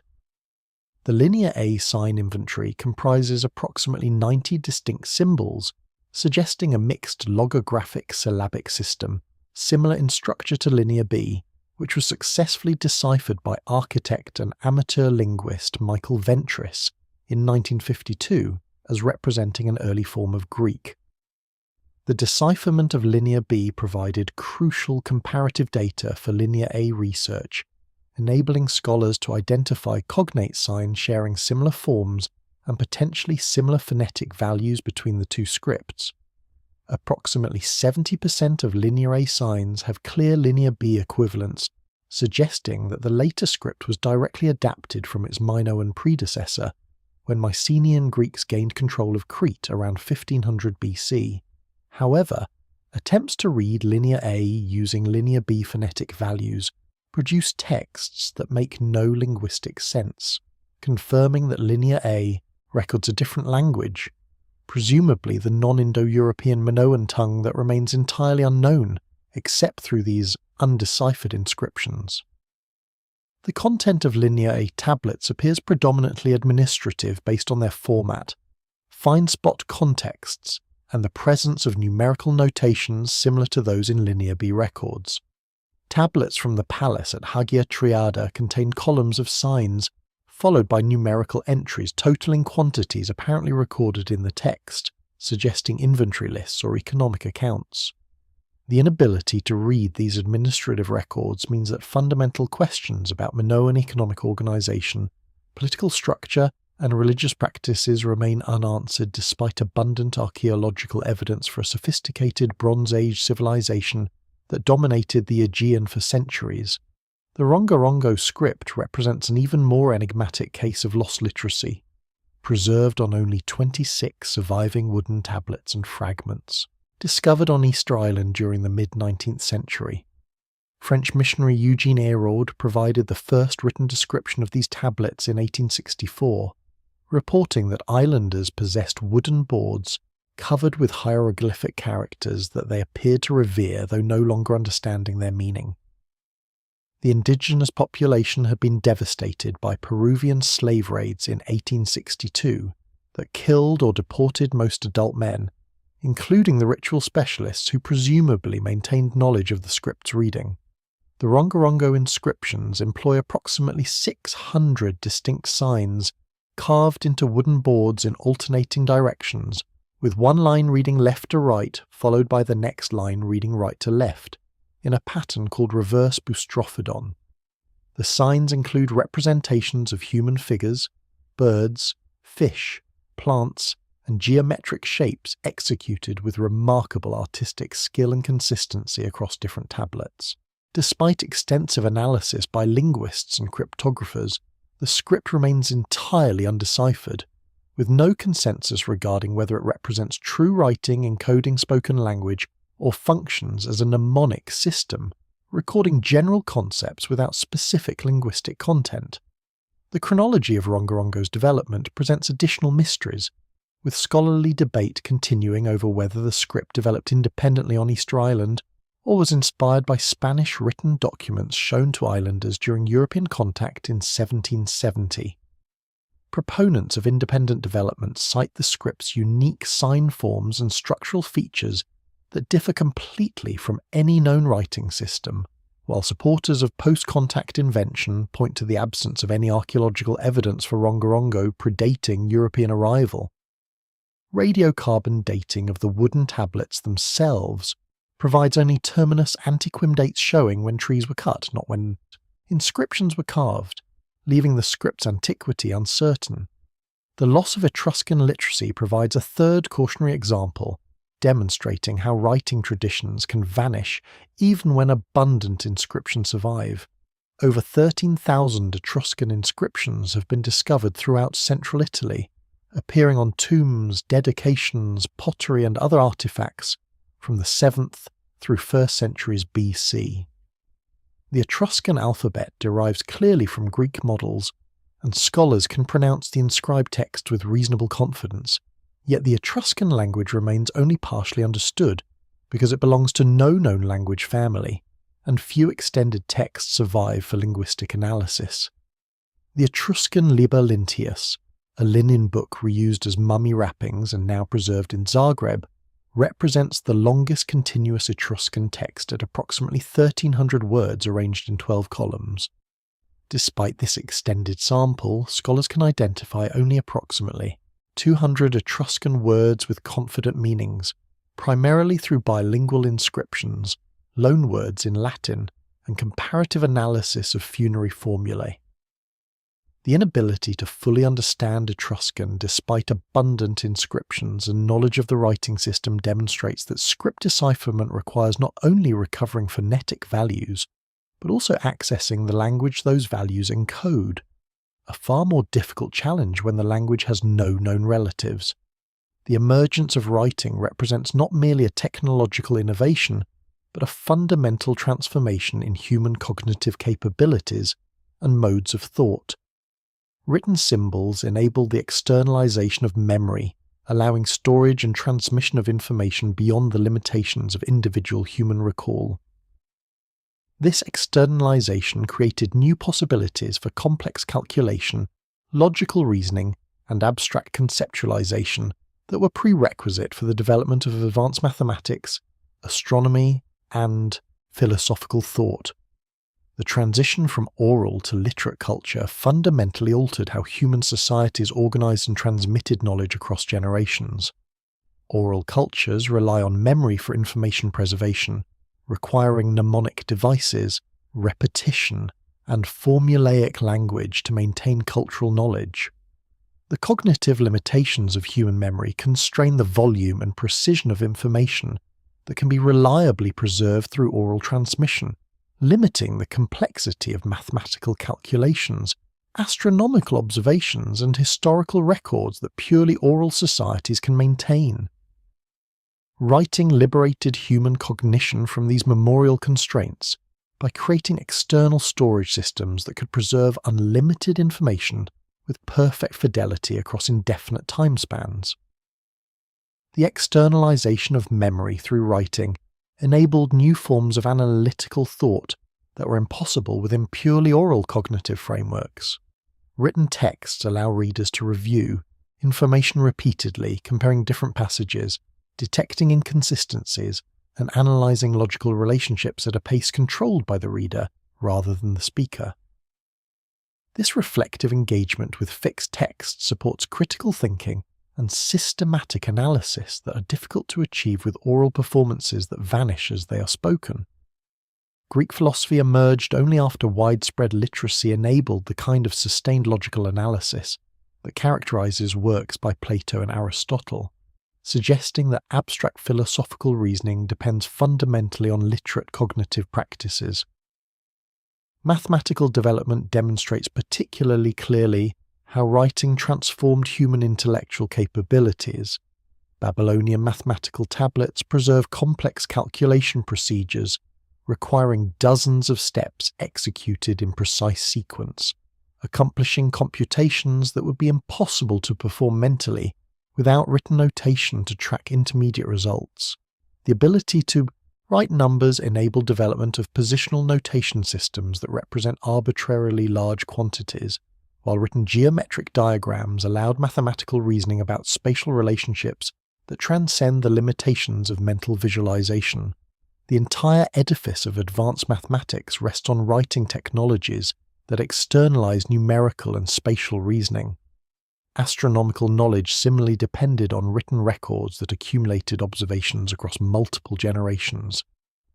The Linear A sign inventory comprises approximately 90 distinct symbols, suggesting a mixed logographic syllabic system, similar in structure to Linear B, which was successfully deciphered by architect and amateur linguist Michael Ventris in 1952 as representing an early form of Greek. The decipherment of Linear B provided crucial comparative data for Linear A research, enabling scholars to identify cognate signs sharing similar forms and potentially similar phonetic values between the two scripts. Approximately 70% of Linear A signs have clear Linear B equivalents, suggesting that the later script was directly adapted from its Minoan predecessor when Mycenaean Greeks gained control of Crete around 1500 BC. However, attempts to read Linear A using Linear B phonetic values produce texts that make no linguistic sense, confirming that Linear A records a different language, presumably the non-Indo-European Minoan tongue that remains entirely unknown except through these undeciphered inscriptions. The content of Linear A tablets appears predominantly administrative based on their format, fine spot contexts, and the presence of numerical notations similar to those in Linear B records. Tablets from the palace at Hagia Triada contain columns of signs, followed by numerical entries totaling quantities apparently recorded in the text, suggesting inventory lists or economic accounts. The inability to read these administrative records means that fundamental questions about Minoan economic organization, political structure, and religious practices remain unanswered despite abundant archaeological evidence for a sophisticated Bronze Age civilization that dominated the Aegean for centuries. The Rongorongo script represents an even more enigmatic case of lost literacy, preserved on only 26 surviving wooden tablets and fragments, discovered on Easter Island during the mid-19th century. French missionary Eugene Ayrault provided the first written description of these tablets in 1864, reporting that islanders possessed wooden boards covered with hieroglyphic characters that they appeared to revere though no longer understanding their meaning. The indigenous population had been devastated by Peruvian slave raids in 1862 that killed or deported most adult men, including the ritual specialists who presumably maintained knowledge of the script's reading. The Rongorongo inscriptions employ approximately 600 distinct signs carved into wooden boards in alternating directions, with one line reading left to right followed by the next line reading right to left, in a pattern called reverse boustrophodon. The signs include representations of human figures, birds, fish, plants, and geometric shapes executed with remarkable artistic skill and consistency across different tablets. Despite extensive analysis by linguists and cryptographers, the script remains entirely undeciphered, with no consensus regarding whether it represents true writing encoding spoken language or functions as a mnemonic system, recording general concepts without specific linguistic content. The chronology of Rongorongo's development presents additional mysteries, with scholarly debate continuing over whether the script developed independently on Easter Island or was inspired by Spanish written documents shown to islanders during European contact in 1770. Proponents of independent development cite the script's unique sign forms and structural features that differ completely from any known writing system, while supporters of post-contact invention point to the absence of any archaeological evidence for Rongorongo predating European arrival. Radiocarbon dating of the wooden tablets themselves provides only terminus antiquum dates showing when trees were cut, not when inscriptions were carved, leaving the script's antiquity uncertain. The loss of Etruscan literacy provides a third cautionary example, demonstrating how writing traditions can vanish even when abundant inscriptions survive. Over 13,000 Etruscan inscriptions have been discovered throughout central Italy, appearing on tombs, dedications, pottery and other artifacts from the 7th through 1st centuries BC. The Etruscan alphabet derives clearly from Greek models, and scholars can pronounce the inscribed text with reasonable confidence, yet the Etruscan language remains only partially understood because it belongs to no known language family, and few extended texts survive for linguistic analysis. The Etruscan Liber Linteus, a linen book reused as mummy wrappings and now preserved in Zagreb, represents the longest continuous Etruscan text at approximately 1,300 words arranged in 12 columns. Despite this extended sample, scholars can identify only approximately 200 Etruscan words with confident meanings, primarily through bilingual inscriptions, loanwords in Latin, and comparative analysis of funerary formulae. The inability to fully understand Etruscan despite abundant inscriptions and knowledge of the writing system demonstrates that script decipherment requires not only recovering phonetic values, but also accessing the language those values encode, a far more difficult challenge when the language has no known relatives. The emergence of writing represents not merely a technological innovation, but a fundamental transformation in human cognitive capabilities and modes of thought. Written symbols enable the externalization of memory, allowing storage and transmission of information beyond the limitations of individual human recall. This externalization created new possibilities for complex calculation, logical reasoning, and abstract conceptualization that were prerequisite for the development of advanced mathematics, astronomy, and philosophical thought. The transition from oral to literate culture fundamentally altered how human societies organized and transmitted knowledge across generations. Oral cultures rely on memory for information preservation, requiring mnemonic devices, repetition, and formulaic language to maintain cultural knowledge. The cognitive limitations of human memory constrain the volume and precision of information that can be reliably preserved through oral transmission, limiting the complexity of mathematical calculations, astronomical observations, and historical records that purely oral societies can maintain. Writing liberated human cognition from these memorial constraints by creating external storage systems that could preserve unlimited information with perfect fidelity across indefinite time spans. The externalization of memory through writing enabled new forms of analytical thought that were impossible within purely oral cognitive frameworks. Written texts allow readers to review information repeatedly, comparing different passages, detecting inconsistencies, and analyzing logical relationships at a pace controlled by the reader rather than the speaker. This reflective engagement with fixed text supports critical thinking and systematic analysis that are difficult to achieve with oral performances that vanish as they are spoken. Greek philosophy emerged only after widespread literacy enabled the kind of sustained logical analysis that characterizes works by Plato and Aristotle, suggesting that abstract philosophical reasoning depends fundamentally on literate cognitive practices. Mathematical development demonstrates particularly clearly how writing transformed human intellectual capabilities. Babylonian mathematical tablets preserve complex calculation procedures requiring dozens of steps executed in precise sequence, accomplishing computations that would be impossible to perform mentally without written notation to track intermediate results. The ability to write numbers enabled development of positional notation systems that represent arbitrarily large quantities, while written geometric diagrams allowed mathematical reasoning about spatial relationships that transcend the limitations of mental visualization. The entire edifice of advanced mathematics rests on writing technologies that externalize numerical and spatial reasoning. Astronomical knowledge similarly depended on written records that accumulated observations across multiple generations.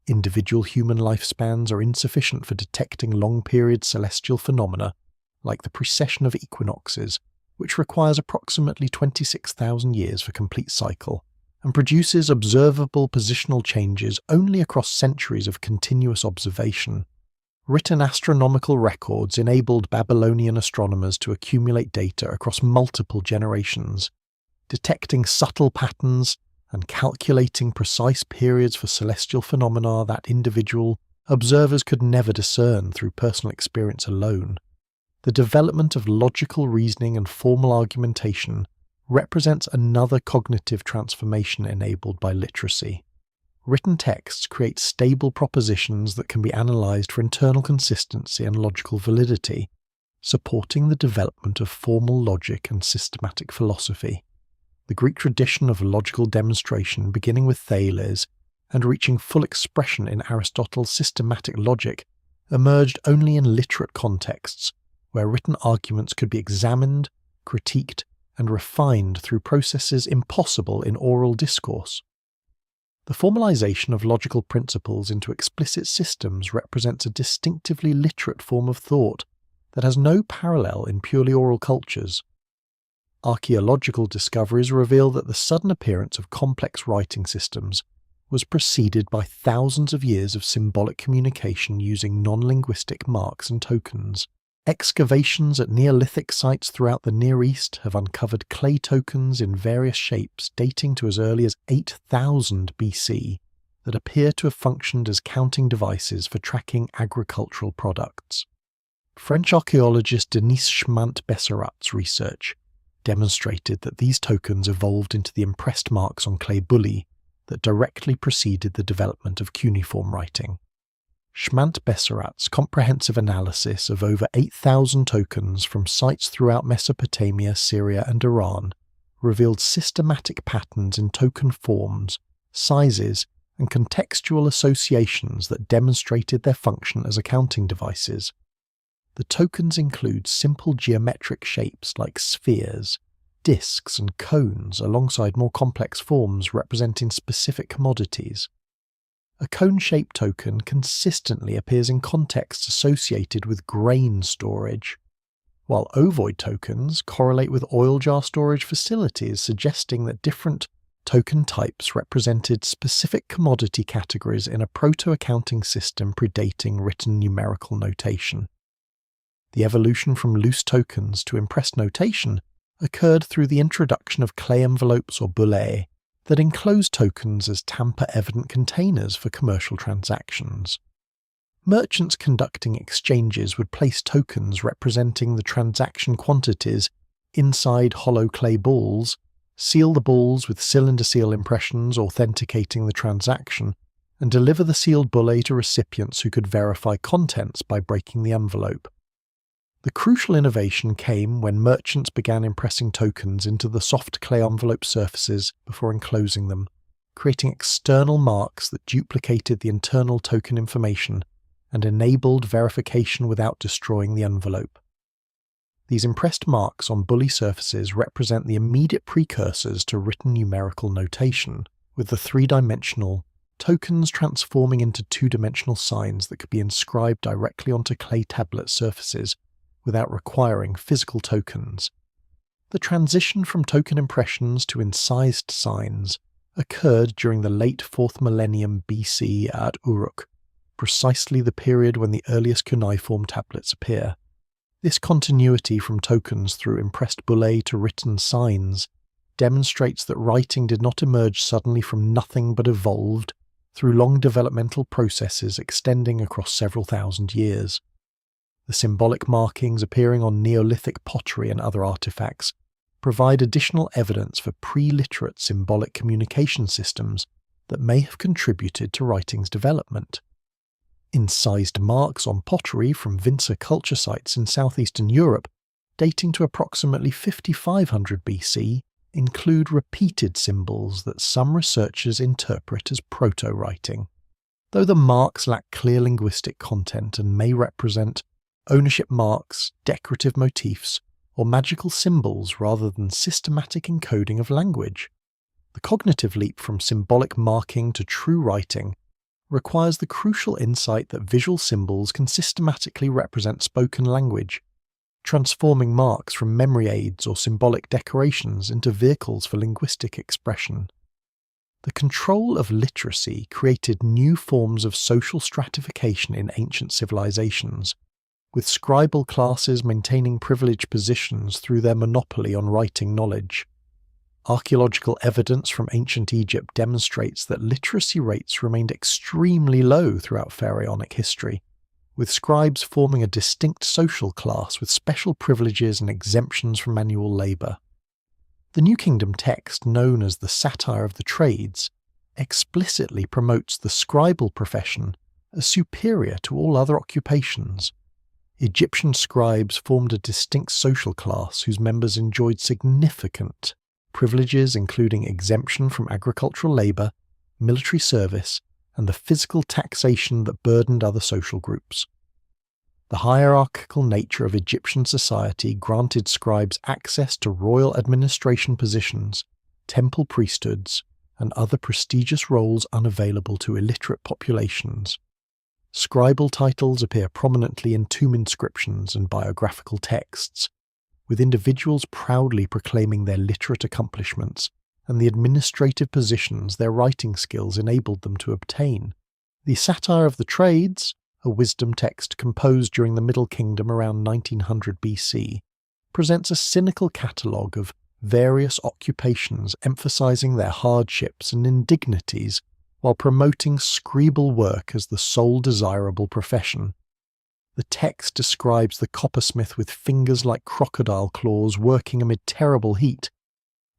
Individual human lifespans are insufficient for detecting long-period celestial phenomena, like the precession of equinoxes, which requires approximately 26,000 years for complete cycle, and produces observable positional changes only across centuries of continuous observation. Written astronomical records enabled Babylonian astronomers to accumulate data across multiple generations, detecting subtle patterns and calculating precise periods for celestial phenomena that individual observers could never discern through personal experience alone. The development of logical reasoning and formal argumentation represents another cognitive transformation enabled by literacy. Written texts create stable propositions that can be analyzed for internal consistency and logical validity, supporting the development of formal logic and systematic philosophy. The Greek tradition of logical demonstration, beginning with Thales and reaching full expression in Aristotle's systematic logic, emerged only in literate contexts, where written arguments could be examined, critiqued, and refined through processes impossible in oral discourse. The formalization of logical principles into explicit systems represents a distinctively literate form of thought that has no parallel in purely oral cultures. Archaeological discoveries reveal that the sudden appearance of complex writing systems was preceded by thousands of years of symbolic communication using non-linguistic marks and tokens. Excavations at Neolithic sites throughout the Near East have uncovered clay tokens in various shapes dating to as early as 8000 BC that appear to have functioned as counting devices for tracking agricultural products. French archaeologist Denis Schmant-Besserat's research demonstrated that these tokens evolved into the impressed marks on clay bulli that directly preceded the development of cuneiform writing. Schmant-Besserat's comprehensive analysis of over 8,000 tokens from sites throughout Mesopotamia, Syria, and Iran revealed systematic patterns in token forms, sizes, and contextual associations that demonstrated their function as accounting devices. The tokens include simple geometric shapes like spheres, discs, and cones, alongside more complex forms representing specific commodities. A cone-shaped token consistently appears in contexts associated with grain storage, while ovoid tokens correlate with oil jar storage facilities, suggesting that different token types represented specific commodity categories in a proto-accounting system predating written numerical notation. The evolution from loose tokens to impressed notation occurred through the introduction of clay envelopes or bullae that enclose tokens as tamper-evident containers for commercial transactions. Merchants conducting exchanges would place tokens representing the transaction quantities inside hollow clay balls, seal the balls with cylinder seal impressions authenticating the transaction, and deliver the sealed bullae to recipients who could verify contents by breaking the envelope. The crucial innovation came when merchants began impressing tokens into the soft clay envelope surfaces before enclosing them, creating external marks that duplicated the internal token information and enabled verification without destroying the envelope. These impressed marks on bully surfaces represent the immediate precursors to written numerical notation, with the three-dimensional tokens transforming into two-dimensional signs that could be inscribed directly onto clay tablet surfaces without requiring physical tokens. The transition from token impressions to incised signs occurred during the late 4th millennium BC at Uruk, precisely the period when the earliest cuneiform tablets appear. This continuity from tokens through impressed bullae to written signs demonstrates that writing did not emerge suddenly from nothing but evolved through long developmental processes extending across several thousand years. The symbolic markings appearing on Neolithic pottery and other artifacts provide additional evidence for pre-literate symbolic communication systems that may have contributed to writing's development. Incised marks on pottery from Vincer culture sites in southeastern Europe, dating to approximately 5500 BC, include repeated symbols that some researchers interpret as proto-writing. Though the marks lack clear linguistic content and may represent ownership marks, decorative motifs, or magical symbols rather than systematic encoding of language, the cognitive leap from symbolic marking to true writing requires the crucial insight that visual symbols can systematically represent spoken language, transforming marks from memory aids or symbolic decorations into vehicles for linguistic expression. The control of literacy created new forms of social stratification in ancient civilizations, with scribal classes maintaining privileged positions through their monopoly on writing knowledge. Archaeological evidence from ancient Egypt demonstrates that literacy rates remained extremely low throughout pharaonic history, with scribes forming a distinct social class with special privileges and exemptions from manual labour. The New Kingdom text, known as the Satire of the Trades, explicitly promotes the scribal profession as superior to all other occupations. Egyptian scribes formed a distinct social class whose members enjoyed significant privileges including exemption from agricultural labour, military service, and the physical taxation that burdened other social groups. The hierarchical nature of Egyptian society granted scribes access to royal administration positions, temple priesthoods, and other prestigious roles unavailable to illiterate populations. Scribal titles appear prominently in tomb inscriptions and biographical texts, with individuals proudly proclaiming their literate accomplishments and the administrative positions their writing skills enabled them to obtain. The Satire of the Trades, a wisdom text composed during the Middle Kingdom around 1900 BC, presents a cynical catalogue of various occupations emphasizing their hardships and indignities while promoting scribal work as the sole desirable profession. The text describes the coppersmith with fingers like crocodile claws working amid terrible heat,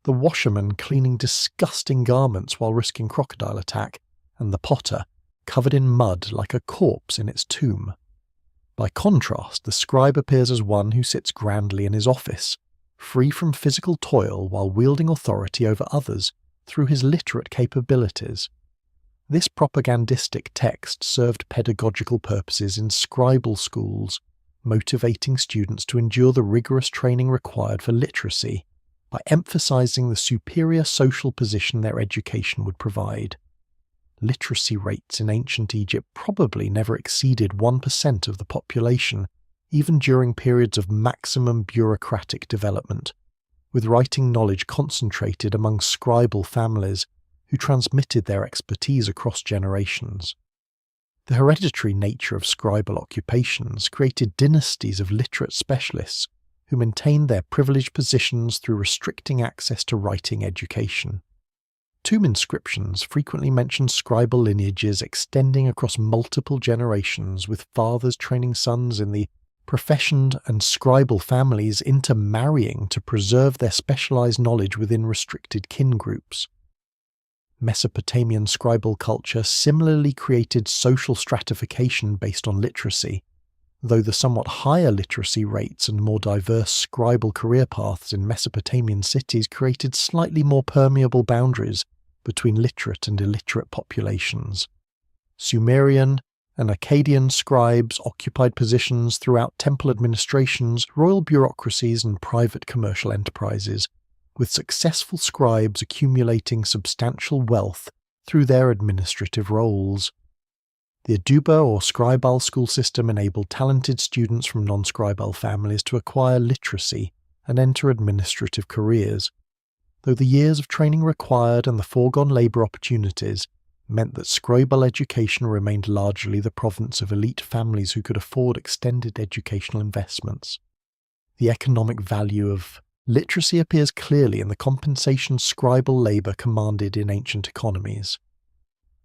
the washerman cleaning disgusting garments while risking crocodile attack, and the potter covered in mud like a corpse in its tomb. By contrast, the scribe appears as one who sits grandly in his office, free from physical toil while wielding authority over others through his literate capabilities. This propagandistic text served pedagogical purposes in scribal schools, motivating students to endure the rigorous training required for literacy by emphasizing the superior social position their education would provide. Literacy rates in ancient Egypt probably never exceeded 1% of the population, even during periods of maximum bureaucratic development, with writing knowledge concentrated among scribal families who transmitted their expertise across generations. The hereditary nature of scribal occupations created dynasties of literate specialists who maintained their privileged positions through restricting access to writing education. Tomb inscriptions frequently mention scribal lineages extending across multiple generations, with fathers training sons in the professioned and scribal families intermarrying to preserve their specialized knowledge within restricted kin groups. Mesopotamian scribal culture similarly created social stratification based on literacy, though the somewhat higher literacy rates and more diverse scribal career paths in Mesopotamian cities created slightly more permeable boundaries between literate and illiterate populations. Sumerian and Akkadian scribes occupied positions throughout temple administrations, royal bureaucracies, and private commercial enterprises, with successful scribes accumulating substantial wealth through their administrative roles. The Aduba or Scribal school system enabled talented students from non-Scribal families to acquire literacy and enter administrative careers, though the years of training required and the foregone labour opportunities meant that Scribal education remained largely the province of elite families who could afford extended educational investments. The economic value of literacy appears clearly in the compensation Scribal labour commanded in ancient economies.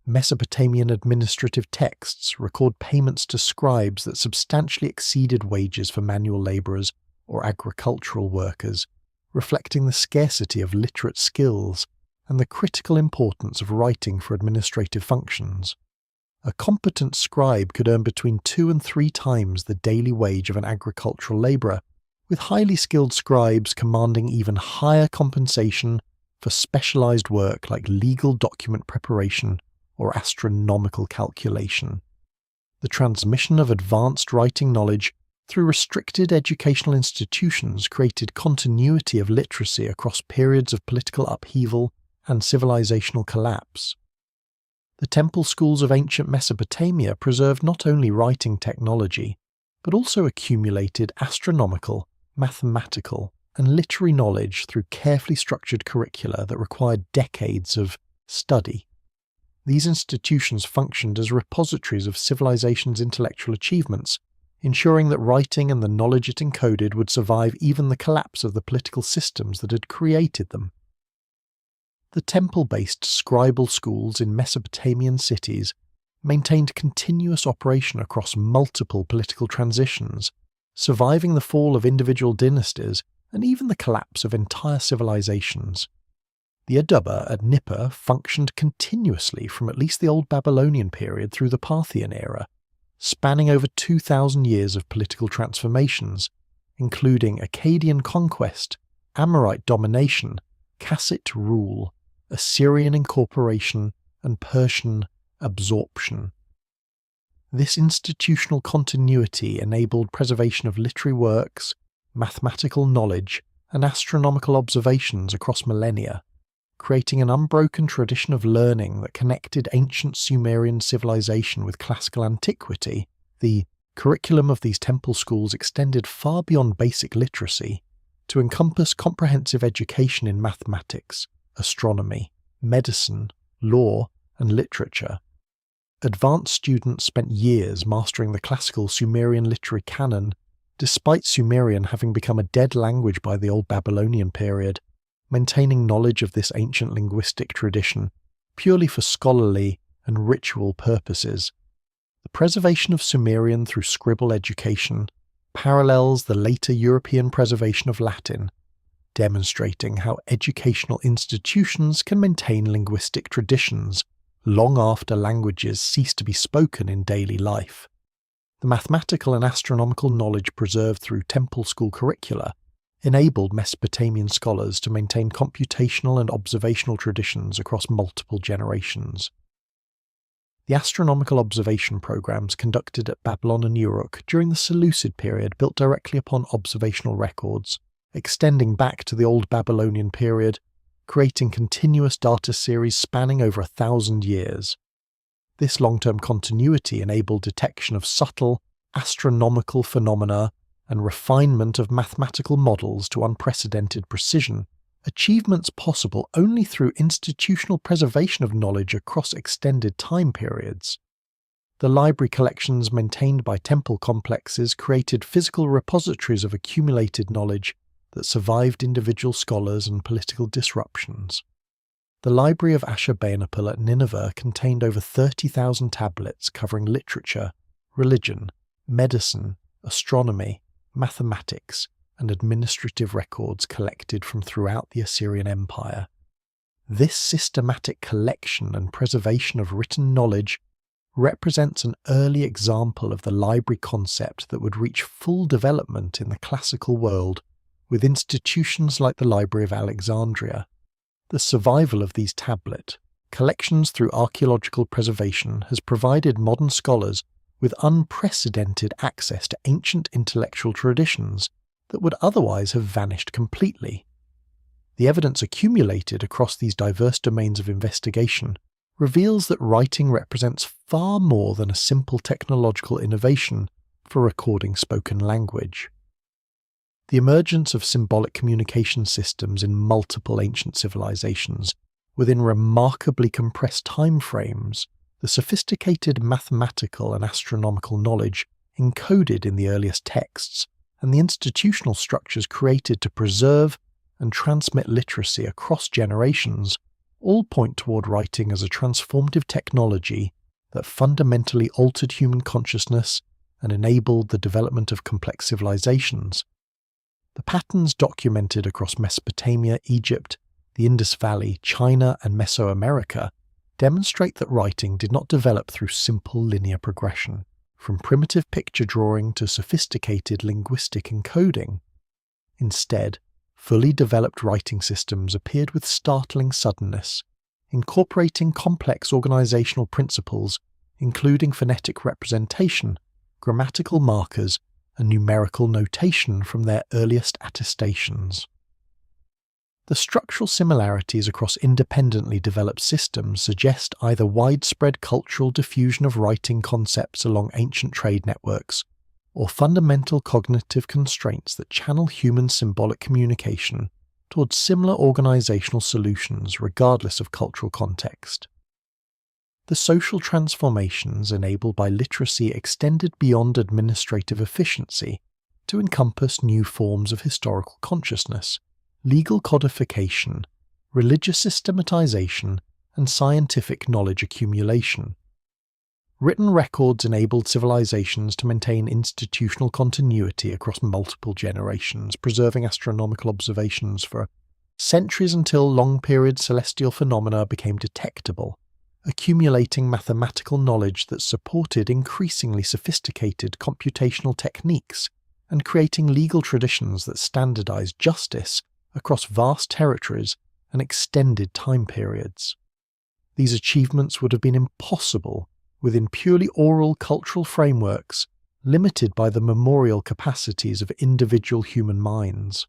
Mesopotamian administrative texts record payments to scribes that substantially exceeded wages for manual labourers or agricultural workers, reflecting the scarcity of literate skills and the critical importance of writing for administrative functions. A competent scribe could earn between 2 and 3 times the daily wage of an agricultural labourer, with highly skilled scribes commanding even higher compensation for specialised work like legal document preparation or astronomical calculation. The transmission of advanced writing knowledge through restricted educational institutions created continuity of literacy across periods of political upheaval and civilizational collapse. The temple schools of ancient Mesopotamia preserved not only writing technology, but also accumulated astronomical, mathematical, and literary knowledge through carefully structured curricula that required decades of study. These institutions functioned as repositories of civilization's intellectual achievements, ensuring that writing and the knowledge it encoded would survive even the collapse of the political systems that had created them. The temple-based scribal schools in Mesopotamian cities maintained continuous operation across multiple political transitions, surviving the fall of individual dynasties and even the collapse of entire civilizations. The Aduba at Nippur functioned continuously from at least the Old Babylonian period through the Parthian era, spanning over 2,000 years of political transformations, including Akkadian conquest, Amorite domination, Kassite rule, Assyrian incorporation, and Persian absorption. This institutional continuity enabled preservation of literary works, mathematical knowledge, and astronomical observations across millennia, creating an unbroken tradition of learning that connected ancient Sumerian civilization with classical antiquity. The curriculum of these temple schools extended far beyond basic literacy to encompass comprehensive education in mathematics, astronomy, medicine, law, and literature. Advanced students spent years mastering the classical Sumerian literary canon, despite Sumerian having become a dead language by the Old Babylonian period, maintaining knowledge of this ancient linguistic tradition purely for scholarly and ritual purposes. The preservation of Sumerian through scribal education parallels the later European preservation of Latin, demonstrating how educational institutions can maintain linguistic traditions long after languages cease to be spoken in daily life. The mathematical and astronomical knowledge preserved through temple school curricula enabled Mesopotamian scholars to maintain computational and observational traditions across multiple generations. The astronomical observation programs conducted at Babylon and Uruk during the Seleucid period built directly upon observational records, extending back to the Old Babylonian period, creating continuous data series spanning over 1,000 years. This long-term continuity enabled detection of subtle, astronomical phenomena and refinement of mathematical models to unprecedented precision, achievements possible only through institutional preservation of knowledge across extended time periods. The library collections maintained by temple complexes created physical repositories of accumulated knowledge that survived individual scholars and political disruptions. The library of Ashurbanipal at Nineveh contained over 30,000 tablets covering literature, religion, medicine, astronomy, mathematics, and administrative records collected from throughout the Assyrian Empire. This systematic collection and preservation of written knowledge represents an early example of the library concept that would reach full development in the classical world with institutions like the Library of Alexandria. The survival of these tablet collections through archaeological preservation has provided modern scholars with unprecedented access to ancient intellectual traditions that would otherwise have vanished completely. The evidence accumulated across these diverse domains of investigation reveals that writing represents far more than a simple technological innovation for recording spoken language. The emergence of symbolic communication systems in multiple ancient civilizations within remarkably compressed time frames, the sophisticated mathematical and astronomical knowledge encoded in the earliest texts, and the institutional structures created to preserve and transmit literacy across generations all point toward writing as a transformative technology that fundamentally altered human consciousness and enabled the development of complex civilizations. The patterns documented across Mesopotamia, Egypt, the Indus Valley, China, and Mesoamerica demonstrate that writing did not develop through simple linear progression, from primitive picture drawing to sophisticated linguistic encoding. Instead, fully developed writing systems appeared with startling suddenness, incorporating complex organizational principles, including phonetic representation, grammatical markers, and numerical notation from their earliest attestations. The structural similarities across independently developed systems suggest either widespread cultural diffusion of writing concepts along ancient trade networks, or fundamental cognitive constraints that channel human symbolic communication towards similar organizational solutions regardless of cultural context. The social transformations enabled by literacy extended beyond administrative efficiency to encompass new forms of historical consciousness, legal codification, religious systematization, and scientific knowledge accumulation. Written records enabled civilizations to maintain institutional continuity across multiple generations, preserving astronomical observations for centuries until long-period celestial phenomena became detectable, accumulating mathematical knowledge that supported increasingly sophisticated computational techniques and creating legal traditions that standardized justice across vast territories and extended time periods. These achievements would have been impossible within purely oral cultural frameworks limited by the memorial capacities of individual human minds.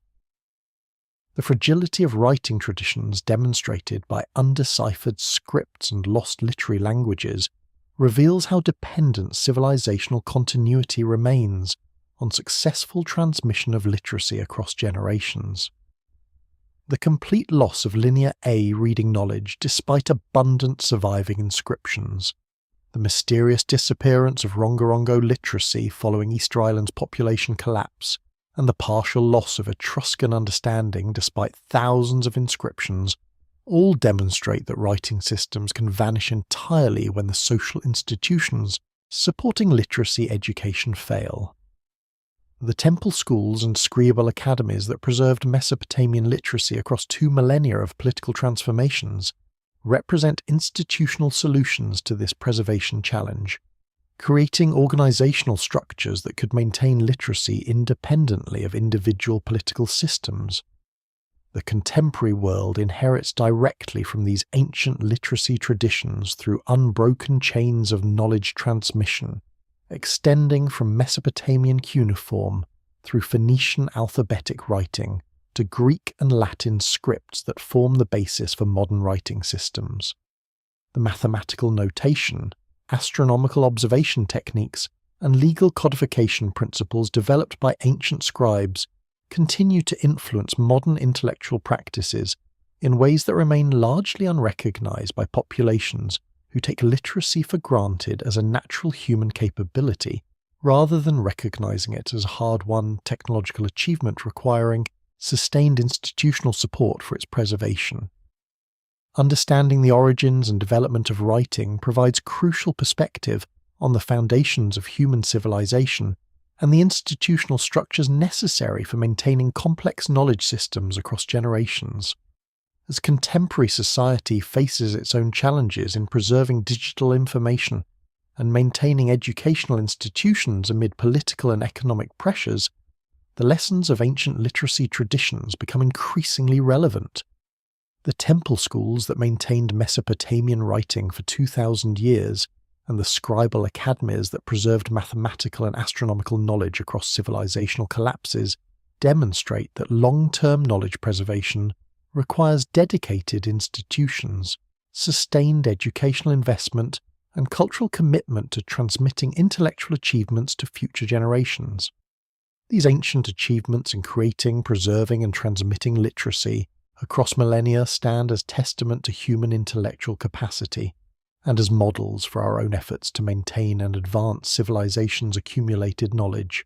The fragility of writing traditions demonstrated by undeciphered scripts and lost literary languages reveals how dependent civilizational continuity remains on successful transmission of literacy across generations. The complete loss of linear A reading knowledge despite abundant surviving inscriptions, the mysterious disappearance of Rongorongo literacy following Easter Island's population collapse, and the partial loss of Etruscan understanding despite thousands of inscriptions, all demonstrate that writing systems can vanish entirely when the social institutions supporting literacy education fail. The temple schools and scribal academies that preserved Mesopotamian literacy across 2 millennia of political transformations represent institutional solutions to this preservation challenge, creating organizational structures that could maintain literacy independently of individual political systems. The contemporary world inherits directly from these ancient literacy traditions through unbroken chains of knowledge transmission, extending from Mesopotamian cuneiform through Phoenician alphabetic writing to Greek and Latin scripts that form the basis for modern writing systems. The mathematical notation, astronomical observation techniques, and legal codification principles developed by ancient scribes continue to influence modern intellectual practices in ways that remain largely unrecognized by populations who take literacy for granted as a natural human capability rather than recognizing it as a hard-won technological achievement requiring sustained institutional support for its preservation. Understanding the origins and development of writing provides crucial perspective on the foundations of human civilization and the institutional structures necessary for maintaining complex knowledge systems across generations. As contemporary society faces its own challenges in preserving digital information and maintaining educational institutions amid political and economic pressures, the lessons of ancient literacy traditions become increasingly relevant. The temple schools that maintained Mesopotamian writing for 2,000 years and the scribal academies that preserved mathematical and astronomical knowledge across civilizational collapses demonstrate that long-term knowledge preservation requires dedicated institutions, sustained educational investment, and cultural commitment to transmitting intellectual achievements to future generations. These ancient achievements in creating, preserving, and transmitting literacy across millennia stand as testament to human intellectual capacity, and as models for our own efforts to maintain and advance civilization's accumulated knowledge.